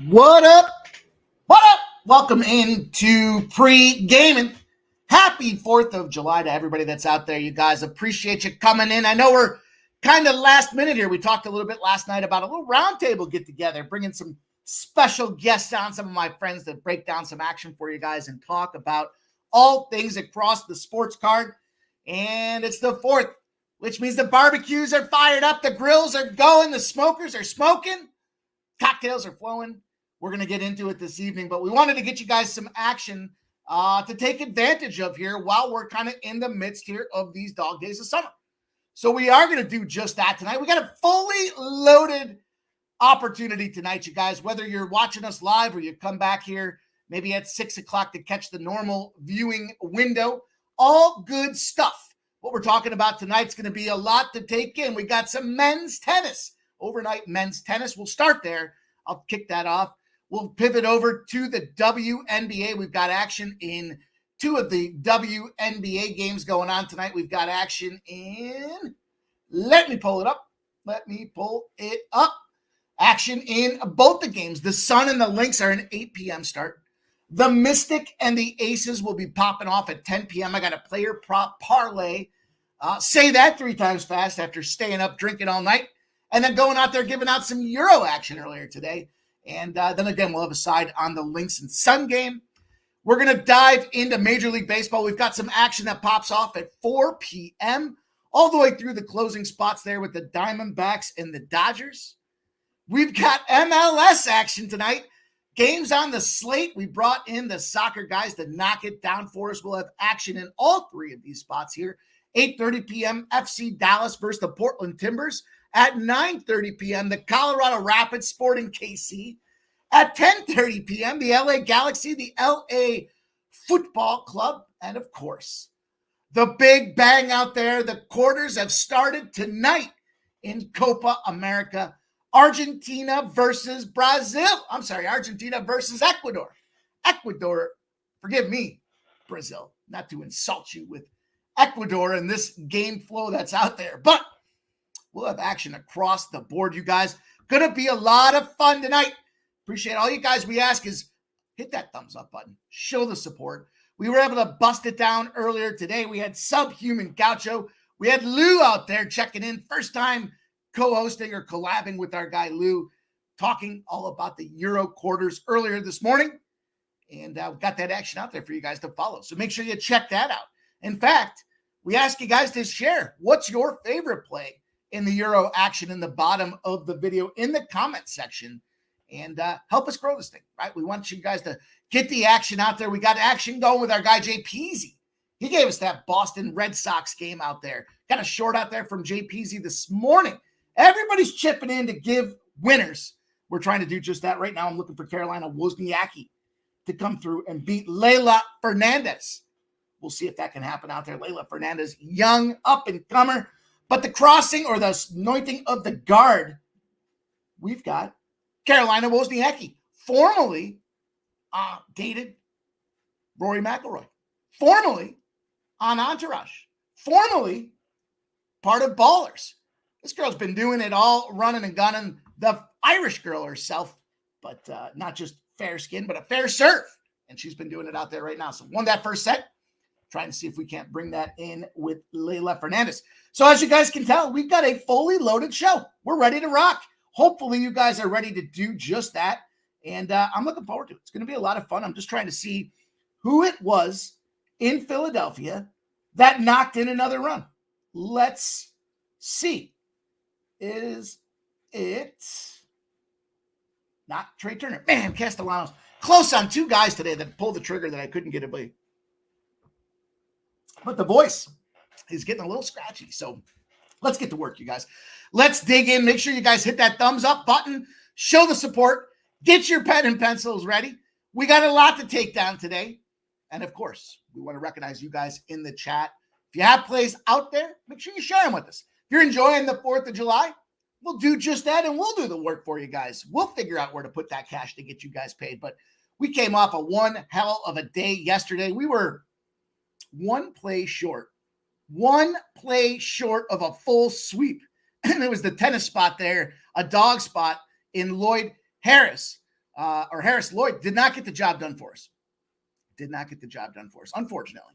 What up? What up? Welcome into Pregaming. Happy 4th of July to everybody that's out there. You guys, appreciate you coming in. I know we're kind of last minute here. We talked a little bit last night about a little roundtable get together, bringing some special guests on, some of my friends to break down some action for you guys and talk about all things across the sports card. And it's the 4th, which means the barbecues are fired up, the grills are going, the smokers are smoking, cocktails are flowing. We're going to get into it this evening, but we wanted to get you guys some action to take advantage of here while we're kind of in the midst here of these dog days of summer. So we are going to do just that tonight. We got a fully loaded opportunity tonight, you guys, whether you're watching us live or you come back here maybe at 6 o'clock to catch the normal viewing window. All good stuff. What we're talking about tonight's going to be a lot to take in. We got some men's tennis, overnight men's tennis. We'll start there. I'll kick that off. We'll pivot over to the WNBA. We've got action in two of the WNBA games going on tonight. We've got action in, let me pull it up. Action in both the games. The Sun and the Lynx are an 8 p.m. start. The Mystic and the Aces will be popping off at 10 p.m. I got a player prop parlay. Say that 3 times fast after staying up drinking all night. And then going out there giving out some Euro action earlier today. And then again, we'll have a side on the Lynx and Sun game. We're going to dive into Major League Baseball. We've got some action that pops off at 4 p.m. all the way through the closing spots there with the Diamondbacks and the Dodgers. We've got MLS action tonight. Games on the slate. We brought in the soccer guys to knock it down for us. We'll have action in all 3 of these spots here. 8:30 p.m. FC Dallas versus the Portland Timbers. At 9:30 p.m., the Colorado Rapids sporting KC. At 10:30 p.m., the LA Galaxy, the LA Football Club. And of course, the big bang out there. The quarters have started tonight in Copa America. Argentina versus Brazil. Argentina versus Ecuador. Ecuador, forgive me, Brazil, not to insult you with Ecuador and this game flow that's out there. But we'll have action across the board, you guys. Going to be a lot of fun tonight. Appreciate all you guys. We ask is hit that thumbs up button. Show the support. We were able to bust it down earlier today. We had Subhuman Gaucho. We had Lou out there checking in. First time co-hosting or collabing with our guy Lou, talking all about the Euro quarters earlier this morning. And we've got that action out there for you guys to follow. So make sure you check that out. In fact, we ask you guys to share. What's your favorite play in the Euro action in the bottom of the video in the comment section, and help us grow this thing, right? We want you guys to get the action out there. We got action going with our guy, Jay Peasy. He gave us that Boston Red Sox game out there. Got a short out there from Jay Peasy this morning. Everybody's chipping in to give winners. We're trying to do just that right now. I'm looking for Carolina Wozniacki to come through and beat Leylah Fernandez. We'll see if that can happen out there. Leylah Fernandez, young up-and-comer. But the crossing or the anointing of the guard, we've got Carolina Wozniacki, formerly dated Rory McIlroy, formerly on Entourage, formerly part of Ballers. This girl's been doing it all, running and gunning. The Irish girl herself, but not just fair skin, but a fair serve. And she's been doing it out there right now. So won that first set. Trying to see if we can't bring that in with Leylah Fernandez. So as you guys can tell, we've got a fully loaded show. We're ready to rock. Hopefully you guys are ready to do just that. And I'm looking forward to it. It's going to be a lot of fun. I'm just trying to see who it was in Philadelphia that knocked in another run. Let's see. Is it not Trey Turner? Man, Castellanos. Close on 2 guys today that pulled the trigger that I couldn't get away. But the voice is getting a little scratchy. So let's get to work, you guys. Let's dig in. Make sure you guys hit that thumbs up button. Show the support. Get your pen and pencils ready. We got a lot to take down today. And of course, we want to recognize you guys in the chat. If you have plays out there, make sure you share them with us. If you're enjoying the 4th of July, we'll do just that and we'll do the work for you guys. We'll figure out where to put that cash to get you guys paid. But we came off a one hell of a day yesterday. We were one play short of a full sweep. And it was the tennis spot there, a dog spot in Lloyd Harris. or Harris Lloyd did not get the job done for us. Unfortunately.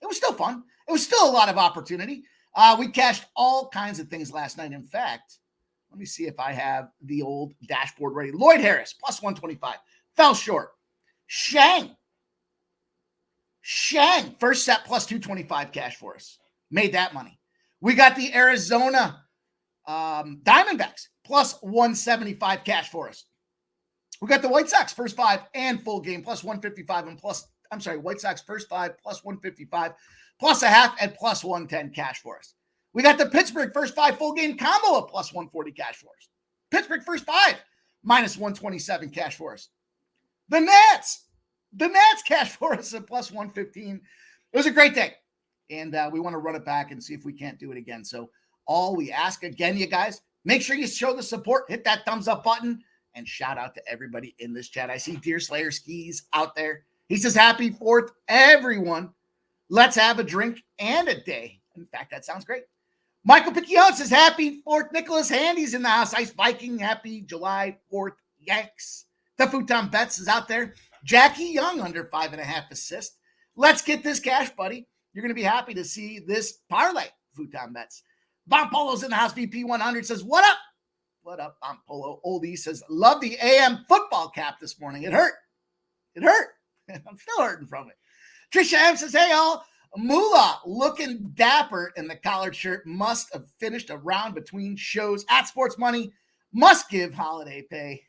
It was still fun. It was still a lot of opportunity. We cashed all kinds of things last night. In fact, let me see if I have the old dashboard ready. Lloyd Harris, plus 125. Fell short. Shang, first set, plus 225 cash for us. Made that money. We got the Arizona Diamondbacks, plus 175 cash for us. We got the White Sox, first 5 and full game, plus 155 and White Sox first 5, plus 155, plus a half, and plus 110 cash for us. We got the Pittsburgh first 5 full game combo at plus 140 cash for us. Pittsburgh first 5, minus 127 cash for us. The Nats cash for us at plus 115. It was a great day. And we want to run it back and see if we can't do it again. So all we ask again, you guys, make sure you show the support, hit that thumbs up button, and shout out to everybody in this chat. I see Deer Slayer Skis out there. He says, happy 4th, everyone. Let's have a drink and a day. In fact, that sounds great. Michael Piccione says, happy 4th. Nicholas Handy's in the house. Ice Viking, happy July 4th, Yanks. The Futon Betts is out there. Jackie Young under 5.5 assists. Let's get this cash, buddy. You're going to be happy to see this parlay, Futon Betts. Bon Polo's in the house. VP 100 says, what up? What up, Bon Polo? Oldie says, love the AM football cap this morning. It hurt. I'm still hurting from it. Trisha M says, hey, all. Moolah looking dapper in the collared shirt. Must have finished a round between shows at Sports Money. Must give holiday pay.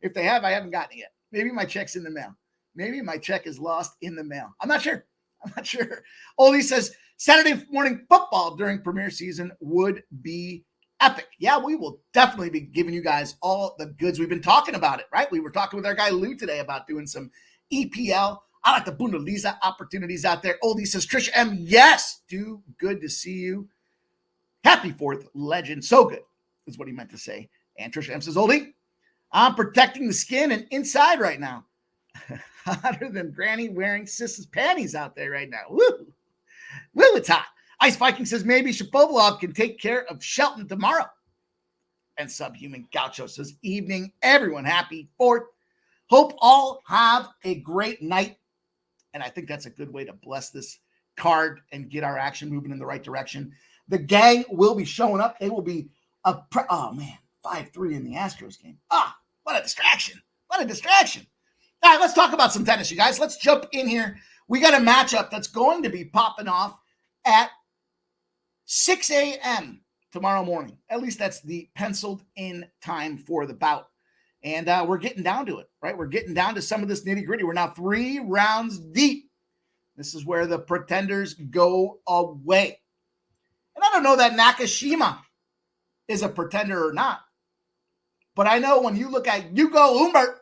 If they have, I haven't gotten it yet. Maybe my check's in the mail. Maybe my check is lost in the mail. I'm not sure. Oldie says, Saturday morning football during premiere season would be epic. Yeah, we will definitely be giving you guys all the goods. We've been talking about it, right? We were talking with our guy Lou today about doing some EPL. I like the Bundesliga opportunities out there. Oldie says, Trisha M, yes, do good to see you. Happy 4th, legend. So good is what he meant to say. And Trisha M says, Oldie, I'm protecting the skin and inside right now. Hotter than Granny wearing Sis's panties out there right now. Woo, it's hot. Ice Viking says maybe Shapovalov can take care of Shelton tomorrow. And Subhuman Gaucho says, evening, everyone. Happy 4th. Hope all have a great night. And I think that's a good way to bless this card and get our action moving in the right direction. The gang will be showing up. They will be 5-3 in the Astros game. What a distraction. All right, let's talk about some tennis, you guys. Let's jump in here. We got a matchup that's going to be popping off at 6 a.m. tomorrow morning. At least that's the penciled in time for the bout. And we're getting down to it, right? We're getting down to some of this nitty gritty. We're now 3 rounds deep. This is where the pretenders go away. And I don't know that Nakashima is a pretender or not. But I know when you look at Hugo Humbert,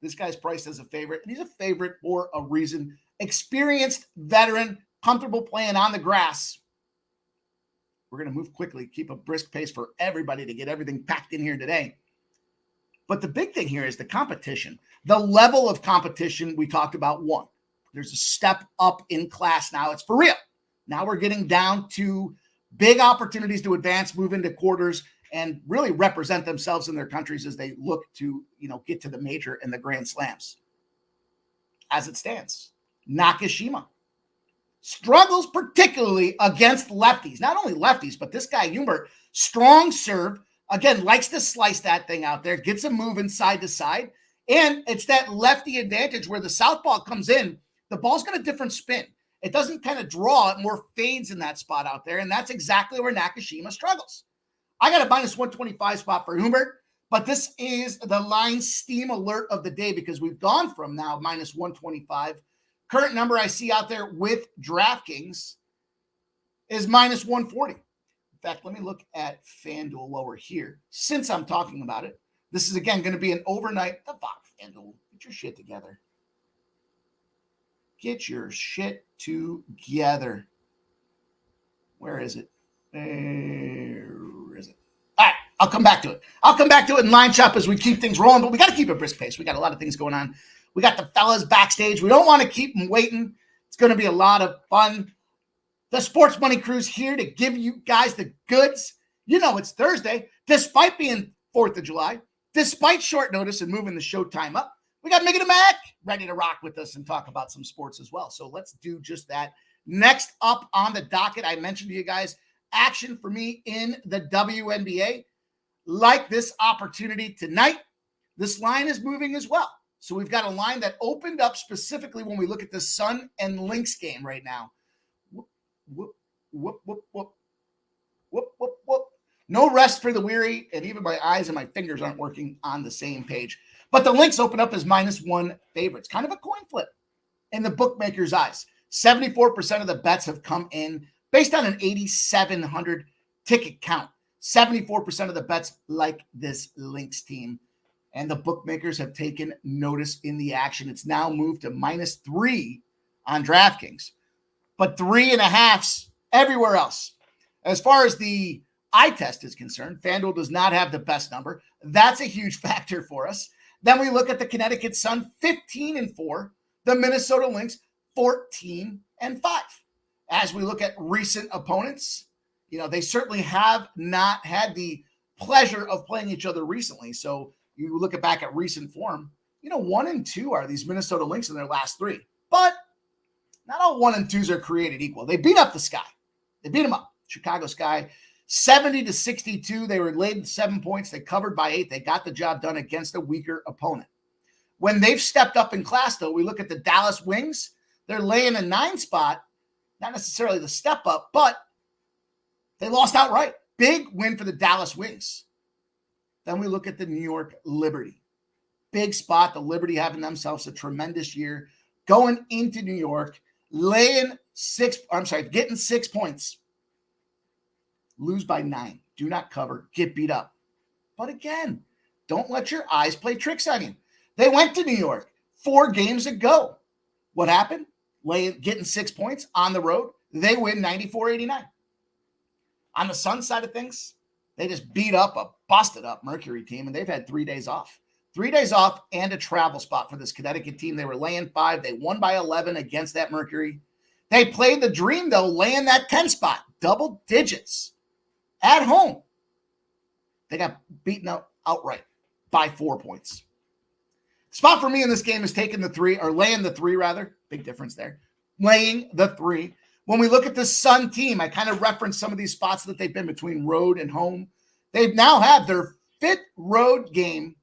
this guy's priced as a favorite. And he's a favorite for a reason. Experienced veteran, comfortable playing on the grass. We're going to move quickly, keep a brisk pace for everybody to get everything packed in here today. But the big thing here is the competition. The level of competition we talked about, one. There's a step up in class now. It's for real. Now we're getting down to big opportunities to advance, move into quarters, and really represent themselves in their countries as they look to, get to the major and the Grand Slams. As it stands, Nakashima struggles particularly against lefties. Not only lefties, but this guy, Humbert, strong serve. Again, likes to slice that thing out there, gets a move inside to side. And it's that lefty advantage where the southpaw comes in. The ball's got a different spin. It doesn't kind of draw. It more fades in that spot out there. And that's exactly where Nakashima struggles. I got a minus 125 spot for Humbert, but this is the line steam alert of the day because we've gone from now minus 125. Current number I see out there with DraftKings is minus 140. In fact, let me look at FanDuel while we're here. Since I'm talking about it, this is, again, going to be an overnight. The fuck, FanDuel, get your shit together. Get your shit together. Where is it? Where is it? All right, I'll come back to it. I'll come back to it in line shop as we keep things rolling, but we got to keep a brisk pace. We got a lot of things going on. We got the fellas backstage. We don't want to keep them waiting. It's going to be a lot of fun. The Sports Money Crew's here to give you guys the goods. It's Thursday. Despite being 4th of July, despite short notice and moving the show time up, we got Megan and Mac ready to rock with us and talk about some sports as well. So let's do just that. Next up on the docket, I mentioned to you guys, action for me in the WNBA. Like this opportunity tonight, this line is moving as well. So we've got a line that opened up specifically when we look at the Sun and Lynx game right now. Whoop, whoop, whoop, whoop, whoop, whoop, whoop, whoop. No rest for the weary, and even my eyes and my fingers aren't working on the same page. But the Lynx open up as -1 favorites. Kind of a coin flip in the bookmakers' eyes. 74% of the bets have come in based on an 8,700 ticket count. 74% of the bets like this Lynx team. And the bookmakers have taken notice in the action. It's now moved to -3 on DraftKings, but 3.5s everywhere else. As far as the eye test is concerned, FanDuel does not have the best number. That's a huge factor for us. Then we look at the Connecticut Sun, 15-4, the Minnesota Lynx, 14-5. As we look at recent opponents, they certainly have not had the pleasure of playing each other recently. So you look back at recent form, 1 and 2 are these Minnesota Lynx in their last 3. But not all 1 and 2s are created equal. They beat up the Sky. They beat them up. Chicago Sky, 70-62. They were laid 7 points. They covered by 8. They got the job done against a weaker opponent. When they've stepped up in class, though, we look at the Dallas Wings. They're laying a 9 spot. Not necessarily the step up, but they lost outright. Big win for the Dallas Wings. Then we look at the New York Liberty. Big spot. The Liberty having themselves a tremendous year. Going into New York, getting 6 points. Lose by 9. Do not cover. Get beat up. But again, don't let your eyes play tricks on you. They went to New York 4 games ago. What happened? Getting 6 points on the road. They win 94-89. On the Sun side of things, they just beat up a busted up Mercury team, and they've had 3 days off. 3 days off and a travel spot for this Connecticut team. They were laying 5. They won by 11 against that Mercury. They played the dream, though, laying that 10 spot, double digits at home. They got beaten out outright by 4 points. Spot for me in this game is taking the 3, or laying the 3 rather. Big difference there. Laying the 3. When we look at the Sun team, I kind of referenced some of these spots that they've been between road and home. They've now had their 5th road game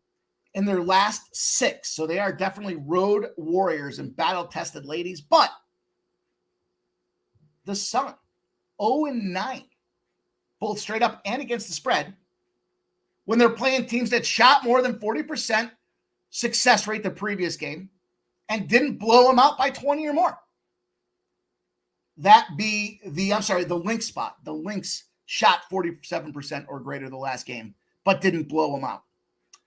in their last 6. So they are definitely road warriors and battle-tested ladies. But the Sun, 0-9, both straight up and against the spread, when they're playing teams that shot more than 40% success rate the previous game and didn't blow them out by 20 or more. That be the Lynx spot. The Lynx shot 47% or greater the last game, but didn't blow them out.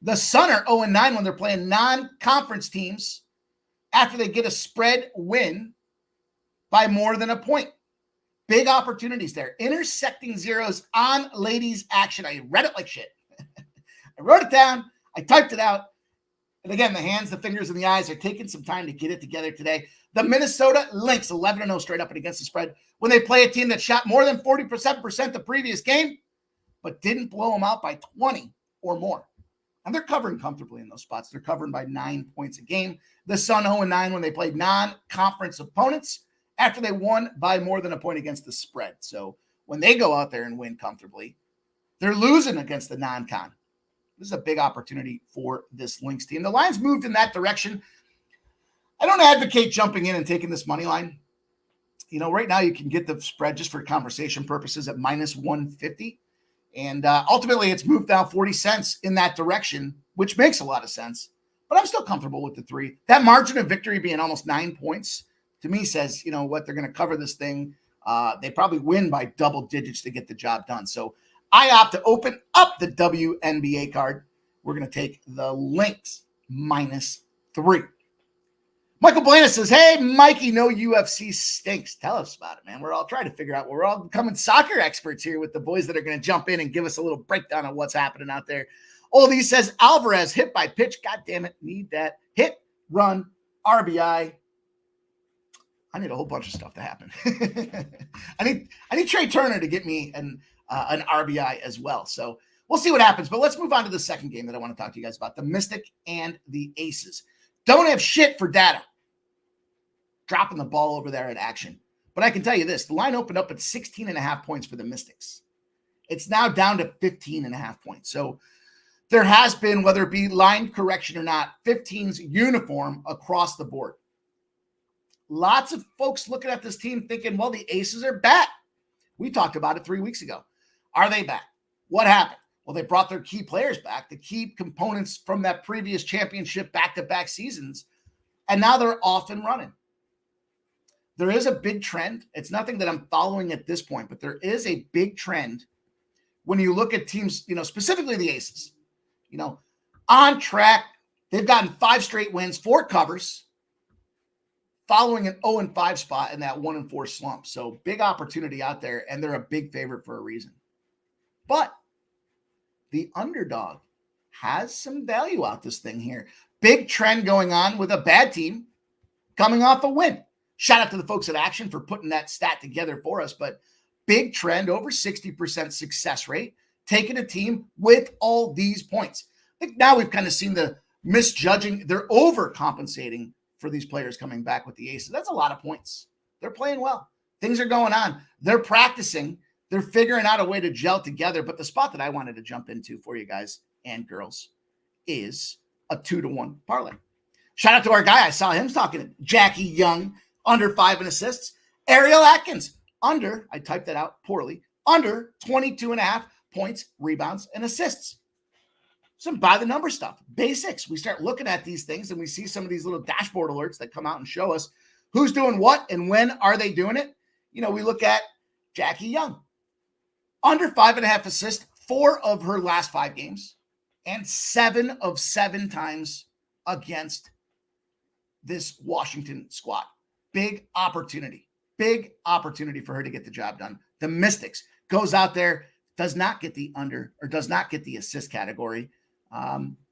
The Sun are 0-9 when they're playing non-conference teams after they get a spread win by more than a point. Big opportunities there. Intersecting zeros on ladies action. I read it like shit. I wrote it down. I typed it out. And again, the hands, the fingers, and the eyes are taking some time to get it together today. The Minnesota Lynx, 11-0 straight up and against the spread, when they play a team that shot more than 47% the previous game, but didn't blow them out by 20 or more. And they're covering comfortably in those spots. They're covering by 9 points a game. The Sun 0-9 when they played non-conference opponents after they won by more than a point against the spread. So when they go out there and win comfortably, they're losing against the non-con. This is a big opportunity for this Lynx team. The line's moved in that direction. I don't advocate jumping in and taking this money line. Right now you can get the spread just for conversation purposes at -150. And ultimately it's moved down 40 cents in that direction, which makes a lot of sense. But I'm still comfortable with the 3. That margin of victory being almost 9 points to me says, they're going to cover this thing. They probably win by double digits to get the job done. So I opt to open up the WNBA card. We're going to take the Lynx -3. Michael Blana says, hey, Mikey, no UFC stinks. Tell us about it, man. We're all trying to figure out. We're all becoming soccer experts here with the boys that are going to jump in and give us a little breakdown of what's happening out there. Oldie says, Alvarez hit by pitch. God damn it. Need that. Hit, run, RBI. I need a whole bunch of stuff to happen. I need Trey Turner to get me an RBI as well. So we'll see what happens. But let's move on to the second game that I want to talk to you guys about, the Mystic and the Aces. Don't have shit for data. Dropping the ball over there at action. But I can tell you this, the line opened up at 16.5 points for the Mystics. It's now down to 15.5 points. So there has been, whether it be line correction or not, 15's uniform across the board. Lots of folks looking at this team thinking, well, the Aces are back. We talked about it 3 weeks ago. Are they back? What happened? Well, they brought their key players back, the key components from that previous championship back-to-back seasons, and now they're off and running. There is a big trend. It's nothing that I'm following at this point, but there is a big trend when you look at teams, specifically the Aces, on track. They've gotten 5 straight wins, 4 covers, following an 0-5 spot in that 1-4 slump. So big opportunity out there, and they're a big favorite for a reason. But the underdog has some value out this thing here. Big trend going on with a bad team coming off a win. Shout out to the folks at Action for putting that stat together for us, but big trend, over 60% success rate, taking a team with all these points. I think now we've kind of seen the misjudging. They're overcompensating for these players coming back with the Aces. That's a lot of points. They're playing well. Things are going on. They're practicing. They're figuring out a way to gel together. But the spot that I wanted to jump into for you guys and girls is a 2-to-1 parlay. Shout out to our guy. I saw him talking to Jackie Young, under 5 in assists. Ariel Atkins, under, I typed that out poorly, under 22.5 points, rebounds, and assists. Some by-the-number stuff, basics. We start looking at these things, and we see some of these little dashboard alerts that come out and show us who's doing what and when are they doing it. We look at Jackie Young, under 5.5 assists, 4 of her last 5 games, and 7 of 7 times against this Washington squad. Big opportunity for her to get the job done. The Mystics goes out there, does not get the under or does not get the assist category.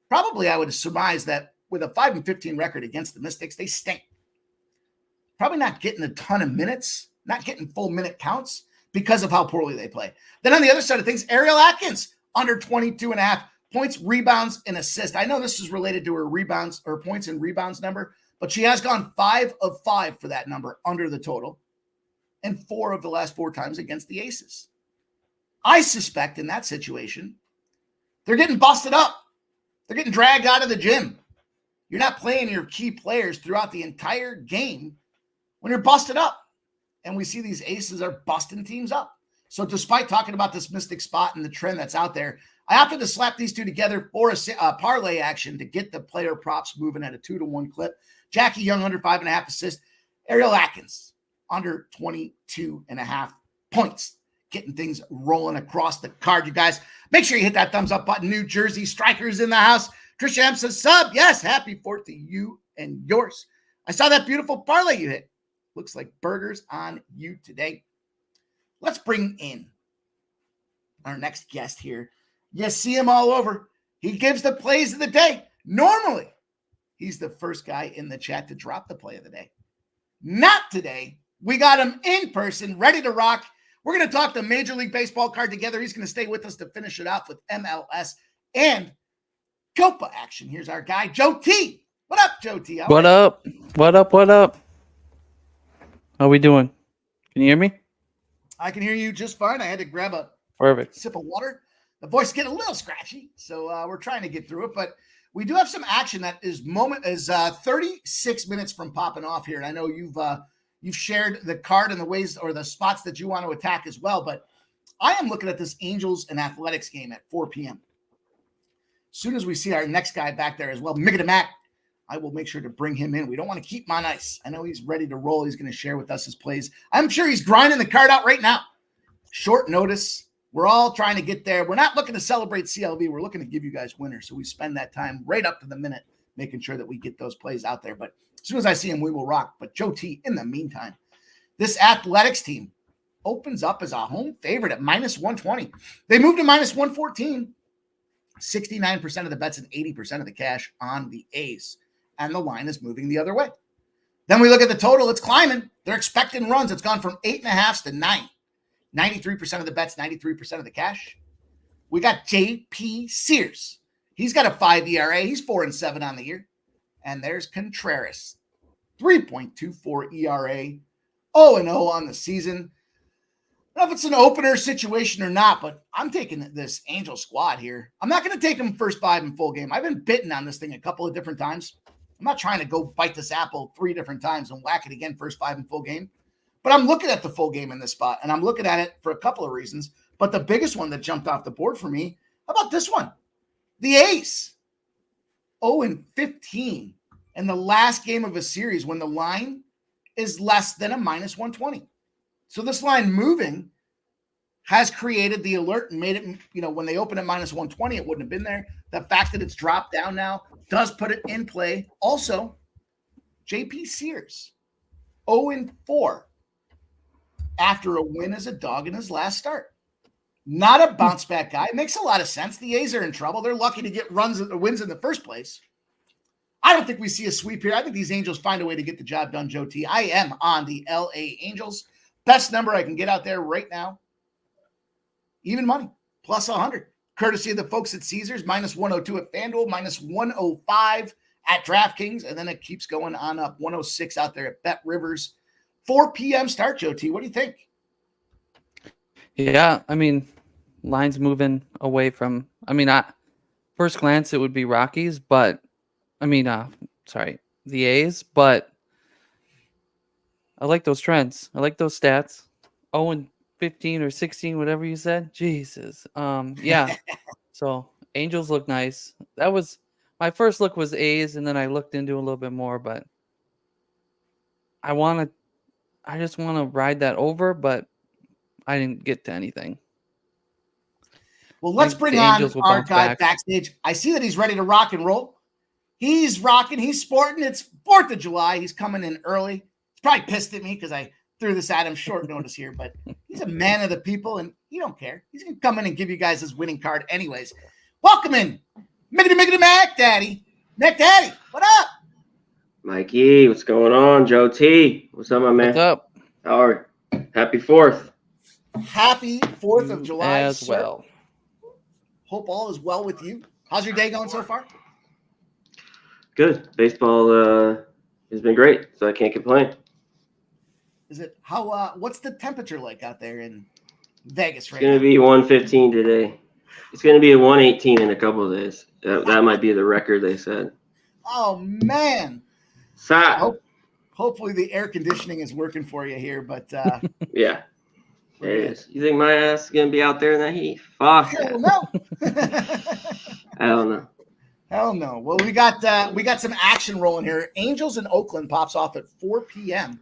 Probably I would surmise that with a 5-15 record against the Mystics, they stink. Probably not getting a ton of minutes, not getting full minute counts because of how poorly they play. Then on the other side of things, Ariel Atkins, under 22.5 points, rebounds, and assists. I know this is related to her rebounds or points and rebounds number, but she has gone 5 of 5 for that number under the total and 4 of the last 4 times against the Aces. I suspect in that situation, they're getting busted up. They're getting dragged out of the gym. You're not playing your key players throughout the entire game when you're busted up. And we see these Aces are busting teams up. So despite talking about this Mystic spot and the trend that's out there, I opted to slap these two together for a parlay action to get the player props moving at a 2-to-1 clip. Jackie Young, under 5.5 assists. Ariel Atkins, under 22.5 points. Getting things rolling across the card, you guys. Make sure you hit that thumbs up button. New Jersey Strikers in the house. Trisha M says, sub. Yes, happy 4th to you and yours. I saw that beautiful parlay you hit. Looks like burgers on you today. Let's bring in our next guest here. You see him all over. He gives the plays of the day. Normally, he's the first guy in the chat to drop the play of the day. Not today. We got him in person, ready to rock. We're going to talk the Major League Baseball card together. He's going to stay with us to finish it off with MLS and Copa action. Here's our guy, Joe T. What up, Joe T? What up? What up? What up? How we doing? Can you hear me? I can hear you just fine. I had to grab a Perfect. sip of water. The voice is getting a little scratchy, so we're trying to get through it. But we do have some action that is 36 minutes from popping off here. And I know you've shared the card and the ways or the spots that you want to attack as well. But I am looking at this Angels and Athletics game at 4 p.m. As soon as we see our next guy back there as well, Miggity Mac, I will make sure to bring him in. We don't want to keep him on ice. I know he's ready to roll. He's going to share with us his plays. I'm sure he's grinding the card out right now. Short notice. We're all trying to get there. We're not looking to celebrate CLV. We're looking to give you guys winners. So we spend that time right up to the minute making sure that we get those plays out there. But as soon as I see him, we will rock. But Joe T, in the meantime, this Athletics team opens up as a home favorite at -120. They moved to -114. 69% of the bets and 80% of the cash on the A's. And the line is moving the other way. Then we look at the total. It's climbing. They're expecting runs. It's gone from 8.5 to 9. 93% of the bets, 93% of the cash. We got J.P. Sears. He's got a 5 ERA. He's 4-7 on the year. And there's Contreras, 3.24 ERA, 0-0 on the season. I don't know if it's an opener situation or not, but I'm taking this Angel squad here. I'm not going to take them first 5 in full game. I've been bitten on this thing a couple of different times. I'm not trying to go bite this apple 3 different times and whack it again first 5 in full game. But I'm looking at the full game in this spot, and I'm looking at it for a couple of reasons. But the biggest one that jumped off the board for me, how about this one? The A's, 0-15 in the last game of a series when the line is less than a minus 120. So this line moving has created the alert and made it, when they open at minus 120, it wouldn't have been there. The fact that it's dropped down now does put it in play. Also, J.P. Sears, 0-4 after a win as a dog in his last start. Not a bounce back guy. It makes a lot of sense. The A's are in trouble. They're lucky to get wins in the first place. I don't think we see a sweep here. I think these Angels find a way to get the job done, Joe T. I am on the LA Angels. Best number I can get out there right now. Even money, plus 100. Courtesy of the folks at Caesars, minus 102 at FanDuel, minus 105 at DraftKings, and then it keeps going on up. 106 out there at Bet Rivers. 4 p.m. start, Joe T. What do you think? Yeah, line's moving away from. First glance it would be Rockies, but the A's. But I like those trends. I like those stats. 0-15 or 16, whatever you said. Jesus. Yeah. So Angels look nice. That was my first look was A's, and then I looked into a little bit more, but I just want to ride that over, but I didn't get to anything. Well, let's bring on our guy backstage. I see that he's ready to rock and roll. He's rocking. He's sporting. It's 4th of July. He's coming in early. He's probably pissed at me because I threw this at him short notice here, but he's a man of the people, and he don't care. He's going to come in and give you guys his winning card anyways. Welcome in, Miggity Mac Daddy. Mac Daddy, what up? Mikey, what's going on? Joe T, what's up, my man? What's up? How are you? Happy 4th. Happy 4th of July as well. Hope all is well with you. How's your day going so far? Good. Baseball has been great, so I can't complain. Is it what's the temperature like out there in Vegas right now? It's going to be 115 today. It's going to be a 118 in a couple of days. That might be the record they said. Oh, man. Hopefully the air conditioning is working for you here, but yeah. It is. You think my ass is going to be out there in that heat? Fuck. Hell no. I don't know. Hell no. Well, we got some action rolling here. Angels in Oakland pops off at 4 p.m.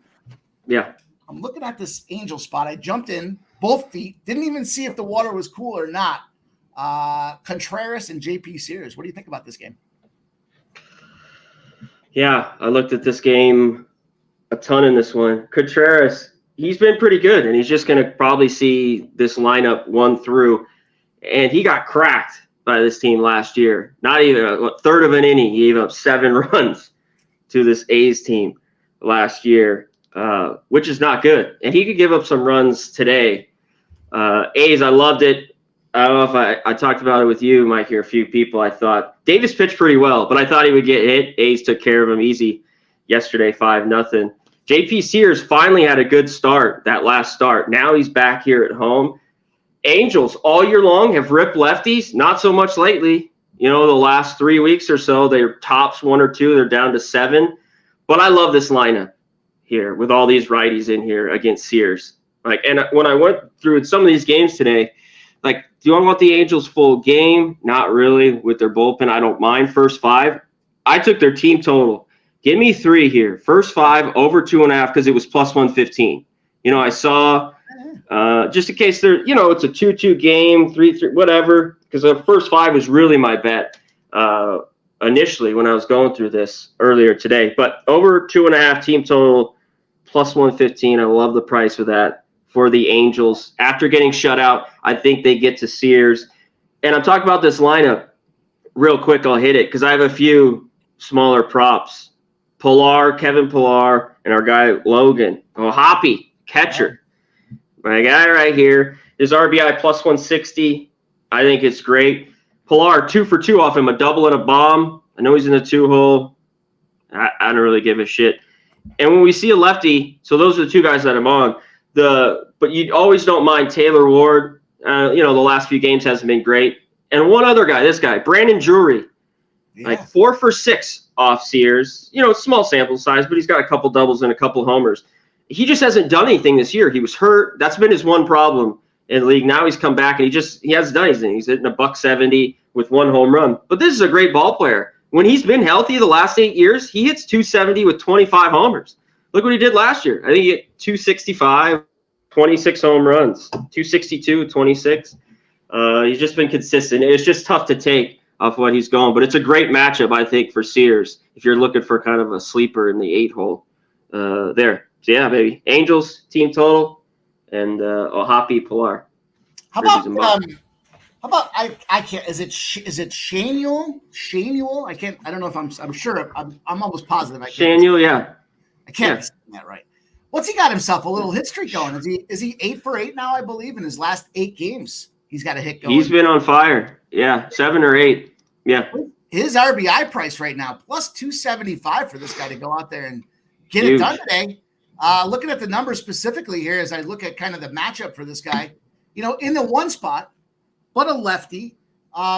Yeah. I'm looking at this Angel spot. I jumped in both feet. Didn't even see if the water was cool or not. Contreras and J.P. Sears. What do you think about this game? Yeah, I looked at this game a ton in this one. Contreras, he's been pretty good, and he's just going to probably see this lineup 1 through. And he got cracked by this team last year. Not even a third of an inning. He gave up 7 runs to this A's team last year, which is not good. And he could give up some runs today. A's, I loved it. I don't know if I talked about it with you, Mike, or a few people. I thought Davis pitched pretty well, but I thought he would get hit. A's took care of him easy yesterday, 5-0. J.P. Sears finally had a good start, that last start. Now he's back here at home. Angels all year long have ripped lefties, not so much lately. The last 3 weeks or so, they're tops 1 or 2. They're down to 7. But I love this lineup here with all these righties in here against Sears. And when I went through some of these games today, do I want the Angels full game? Not really. With their bullpen, I don't mind. First 5. I took their team total. Give me 3 here. First 5 over 2.5 because it was plus 115. I saw just in case it's a 2-2 game, 3-3, whatever. Because the first 5 was really my bet initially when I was going through this earlier today. But over 2.5 team total plus 115. I love the price for that. For the Angels. After getting shut out, I think they get to Sears. And I'm talking about this lineup real quick. I'll hit it because I have a few smaller props. Kevin Pillar, and our guy Logan. Hoppy, catcher. My guy right here. His RBI plus 160. I think it's great. Pilar, 2 for 2 off him, a double and a bomb. I know he's in the 2-hole. I don't really give a shit. And when we see a lefty, so those are the 2 guys that I'm on. But you always don't mind Taylor Ward. The last few games hasn't been great. And one other guy, this guy, Brandon Drury, like 4 for 6 off Sears. Small sample size, but he's got a couple doubles and a couple homers. He just hasn't done anything this year. He was hurt. That's been his one problem in the league. Now he's come back and he hasn't done anything. He's hitting a $170 with 1 home run. But this is a great ball player. When he's been healthy the last 8 years, he hits $270 with 25 homers. Look what he did last year. I think he hit $265, 26 home runs, $262, 26. He's just been consistent. It's just tough to take off what he's going. But it's a great matchup, I think, for Sears if you're looking for kind of a sleeper in the 8-hole there. So, yeah, baby. Angels, team total, and Hoppy Pilar. How about I can't. Is it Shanuel? Shanuel? I don't know if I'm sure. I'm almost positive. Shanuel, yeah. I can't be saying that right. What's he got himself? A little hit streak going. Is he 8 for 8 now? I believe in his last 8 games, he's got a hit going. He's been on fire. Yeah, 7 or 8. Yeah. His RBI price right now plus 275 for this guy to go out there and get it done today. Looking at the numbers specifically here, as I look at kind of the matchup for this guy, in the 1 spot, but a lefty.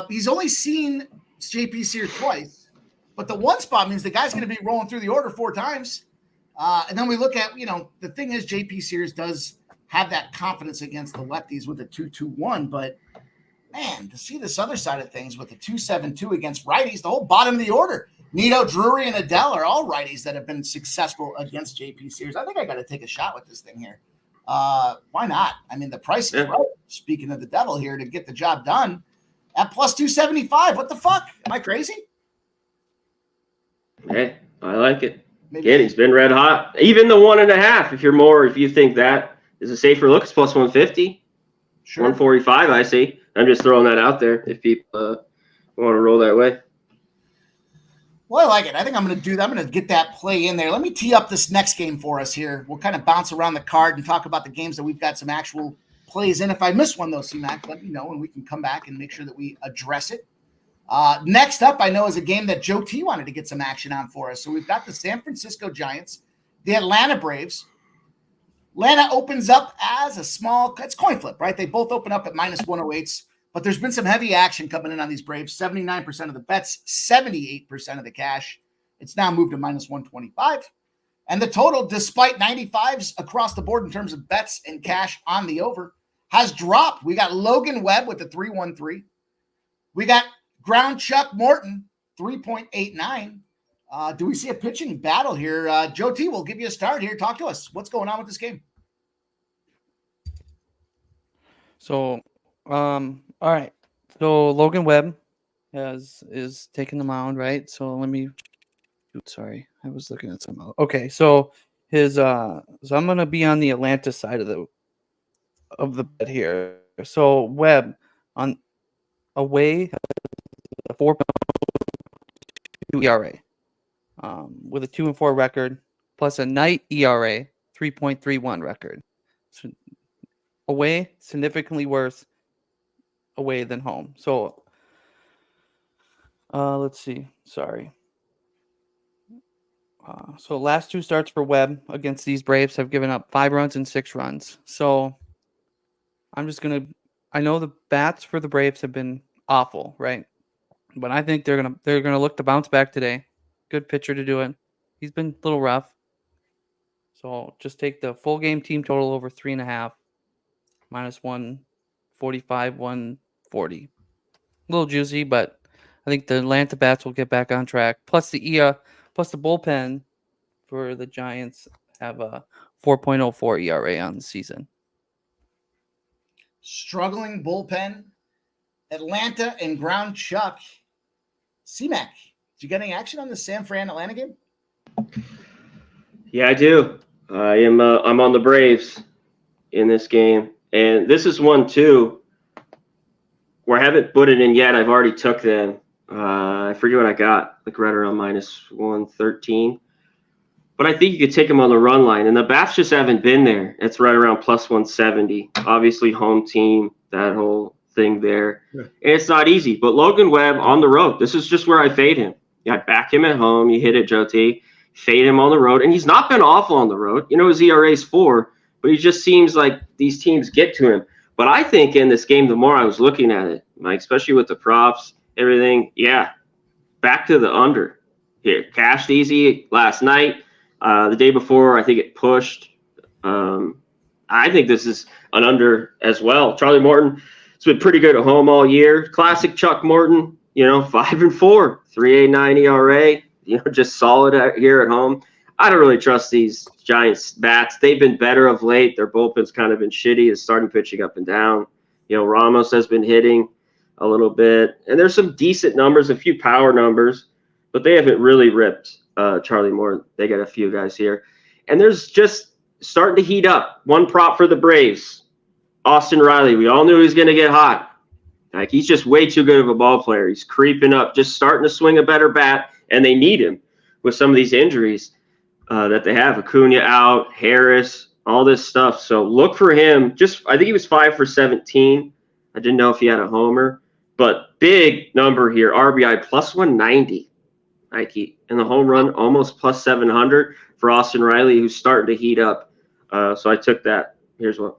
He's only seen JP Sears twice, but the 1 spot means the guy's going to be rolling through the order 4 times. And then we look at, the thing is JP Sears does have that confidence against the lefties with the 2-2-1, but man, to see this other side of things with the 2-7-2 against righties, the whole bottom of the order, Nito, Drury, and Adele are all righties that have been successful against JP Sears. I think I got to take a shot with this thing here. Why not? I mean, the price is right. Speaking of the devil here, to get the job done at plus 275. What the fuck? Am I crazy? Hey, I like it. Again, he's been red hot. Even the 1.5, if you think that is a safer look, it's plus 150. Sure. 145, I see. I'm just throwing that out there if people want to roll that way. Well, I like it. I think I'm going to do that. I'm going to get that play in there. Let me tee up this next game for us here. We'll kind of bounce around the card and talk about the games that we've got some actual plays in. If I miss one, though, C-Mac, let me know, and we can come back and make sure that we address it. Next up, I know, is a game that Joe T wanted to get some action on for us. So we've got the San Francisco Giants, the Atlanta Braves. Atlanta opens up as it's coin flip, right? They both open up at minus 108s. But there's been some heavy action coming in on these Braves. 79% of the bets, 78% of the cash. It's now moved to minus 125. And the total, despite 95s across the board in terms of bets and cash on the over, has dropped. We got Logan Webb with the 3.13. We got Ground Chuck Morton, 3.89. Do we see a pitching battle here? Joe T, we'll give you a start here. Talk to us. What's going on with this game? So, all right. So Logan Webb is taking the mound, right? So sorry, I was looking at something else. Okay, so so I'm gonna be on the Atlanta side of the bet here. So Webb on away, a 4.2 ERA, with a 2-4 record, plus a night ERA 3.31 record. So away significantly worse away than home. So let's see. Sorry. So last 2 starts for Webb against these Braves have given up 5 runs and 6 runs. So I'm just gonna. I know the bats for the Braves have been awful, right? But I think they're gonna look to bounce back today. Good pitcher to do it. He's been a little rough. So just take the full game team total over 3.5, minus 145, 140. A little juicy, but I think the Atlanta bats will get back on track. Plus the bullpen for the Giants have a 4.04 ERA on the season. Struggling bullpen. Atlanta and Ground Chuck. C-Mac, did you get any action on the San Fran Atlanta game? Yeah, I do. I'm on the Braves in this game. And this is one, too, where I haven't put it in yet. I've already took them. I forget what I got, like right around minus 113. But I think you could take them on the run line. And the bats just haven't been there. It's right around plus 170. Obviously, home team, that whole thing there. Yeah. And it's not easy. But Logan Webb on the road, this is just where I fade him. I back him at home. You hit it, Joe T. Fade him on the road. And he's not been awful on the road. His ERA is 4, but he just seems like these teams get to him. But I think in this game, the more I was looking at it, Mike, especially with the props, everything, back to the under here. Cashed easy last night. The day before, I think it pushed. I think this is an under as well. Charlie Morton has been pretty good at home all year. Classic Chuck Morton, 5-4, 3.89 ERA, just solid here at home. I don't really trust these Giants bats. They've been better of late. Their bullpen's kind of been shitty. It's starting pitching up and down. Ramos has been hitting a little bit. And there's some decent numbers, a few power numbers, but they haven't really ripped Charlie Moore. They got a few guys here. And there's just starting to heat up. One prop for the Braves, Austin Riley. We all knew he was going to get hot. Like, he's just way too good of a ball player. He's creeping up, just starting to swing a better bat, and they need him with some of these injuries that they have. Acuna out, Harris, all this stuff. So look for him. I think he was 5 for 17. I didn't know if he had a homer, but big number here. RBI plus 190. Nike and the home run almost plus 700 for Austin Riley, who's starting to heat up. So I took that. Here's what.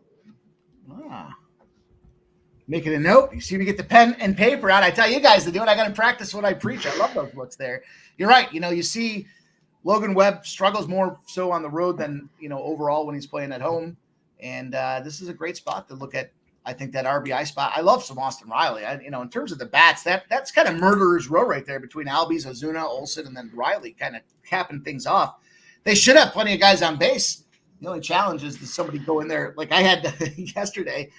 Making a note. You see me get the pen and paper out. I tell you guys to do it. I got to practice what I preach. I love those looks there. You're right. You see Logan Webb struggles more so on the road than, overall when he's playing at home. And this is a great spot to look at. I think that RBI spot. I love some Austin Riley. In terms of the bats, that's kind of murderer's row right there between Albies, Ozuna, Olsen, and then Riley kind of capping things off. They should have plenty of guys on base. The only challenge is that somebody go in there like I had yesterday.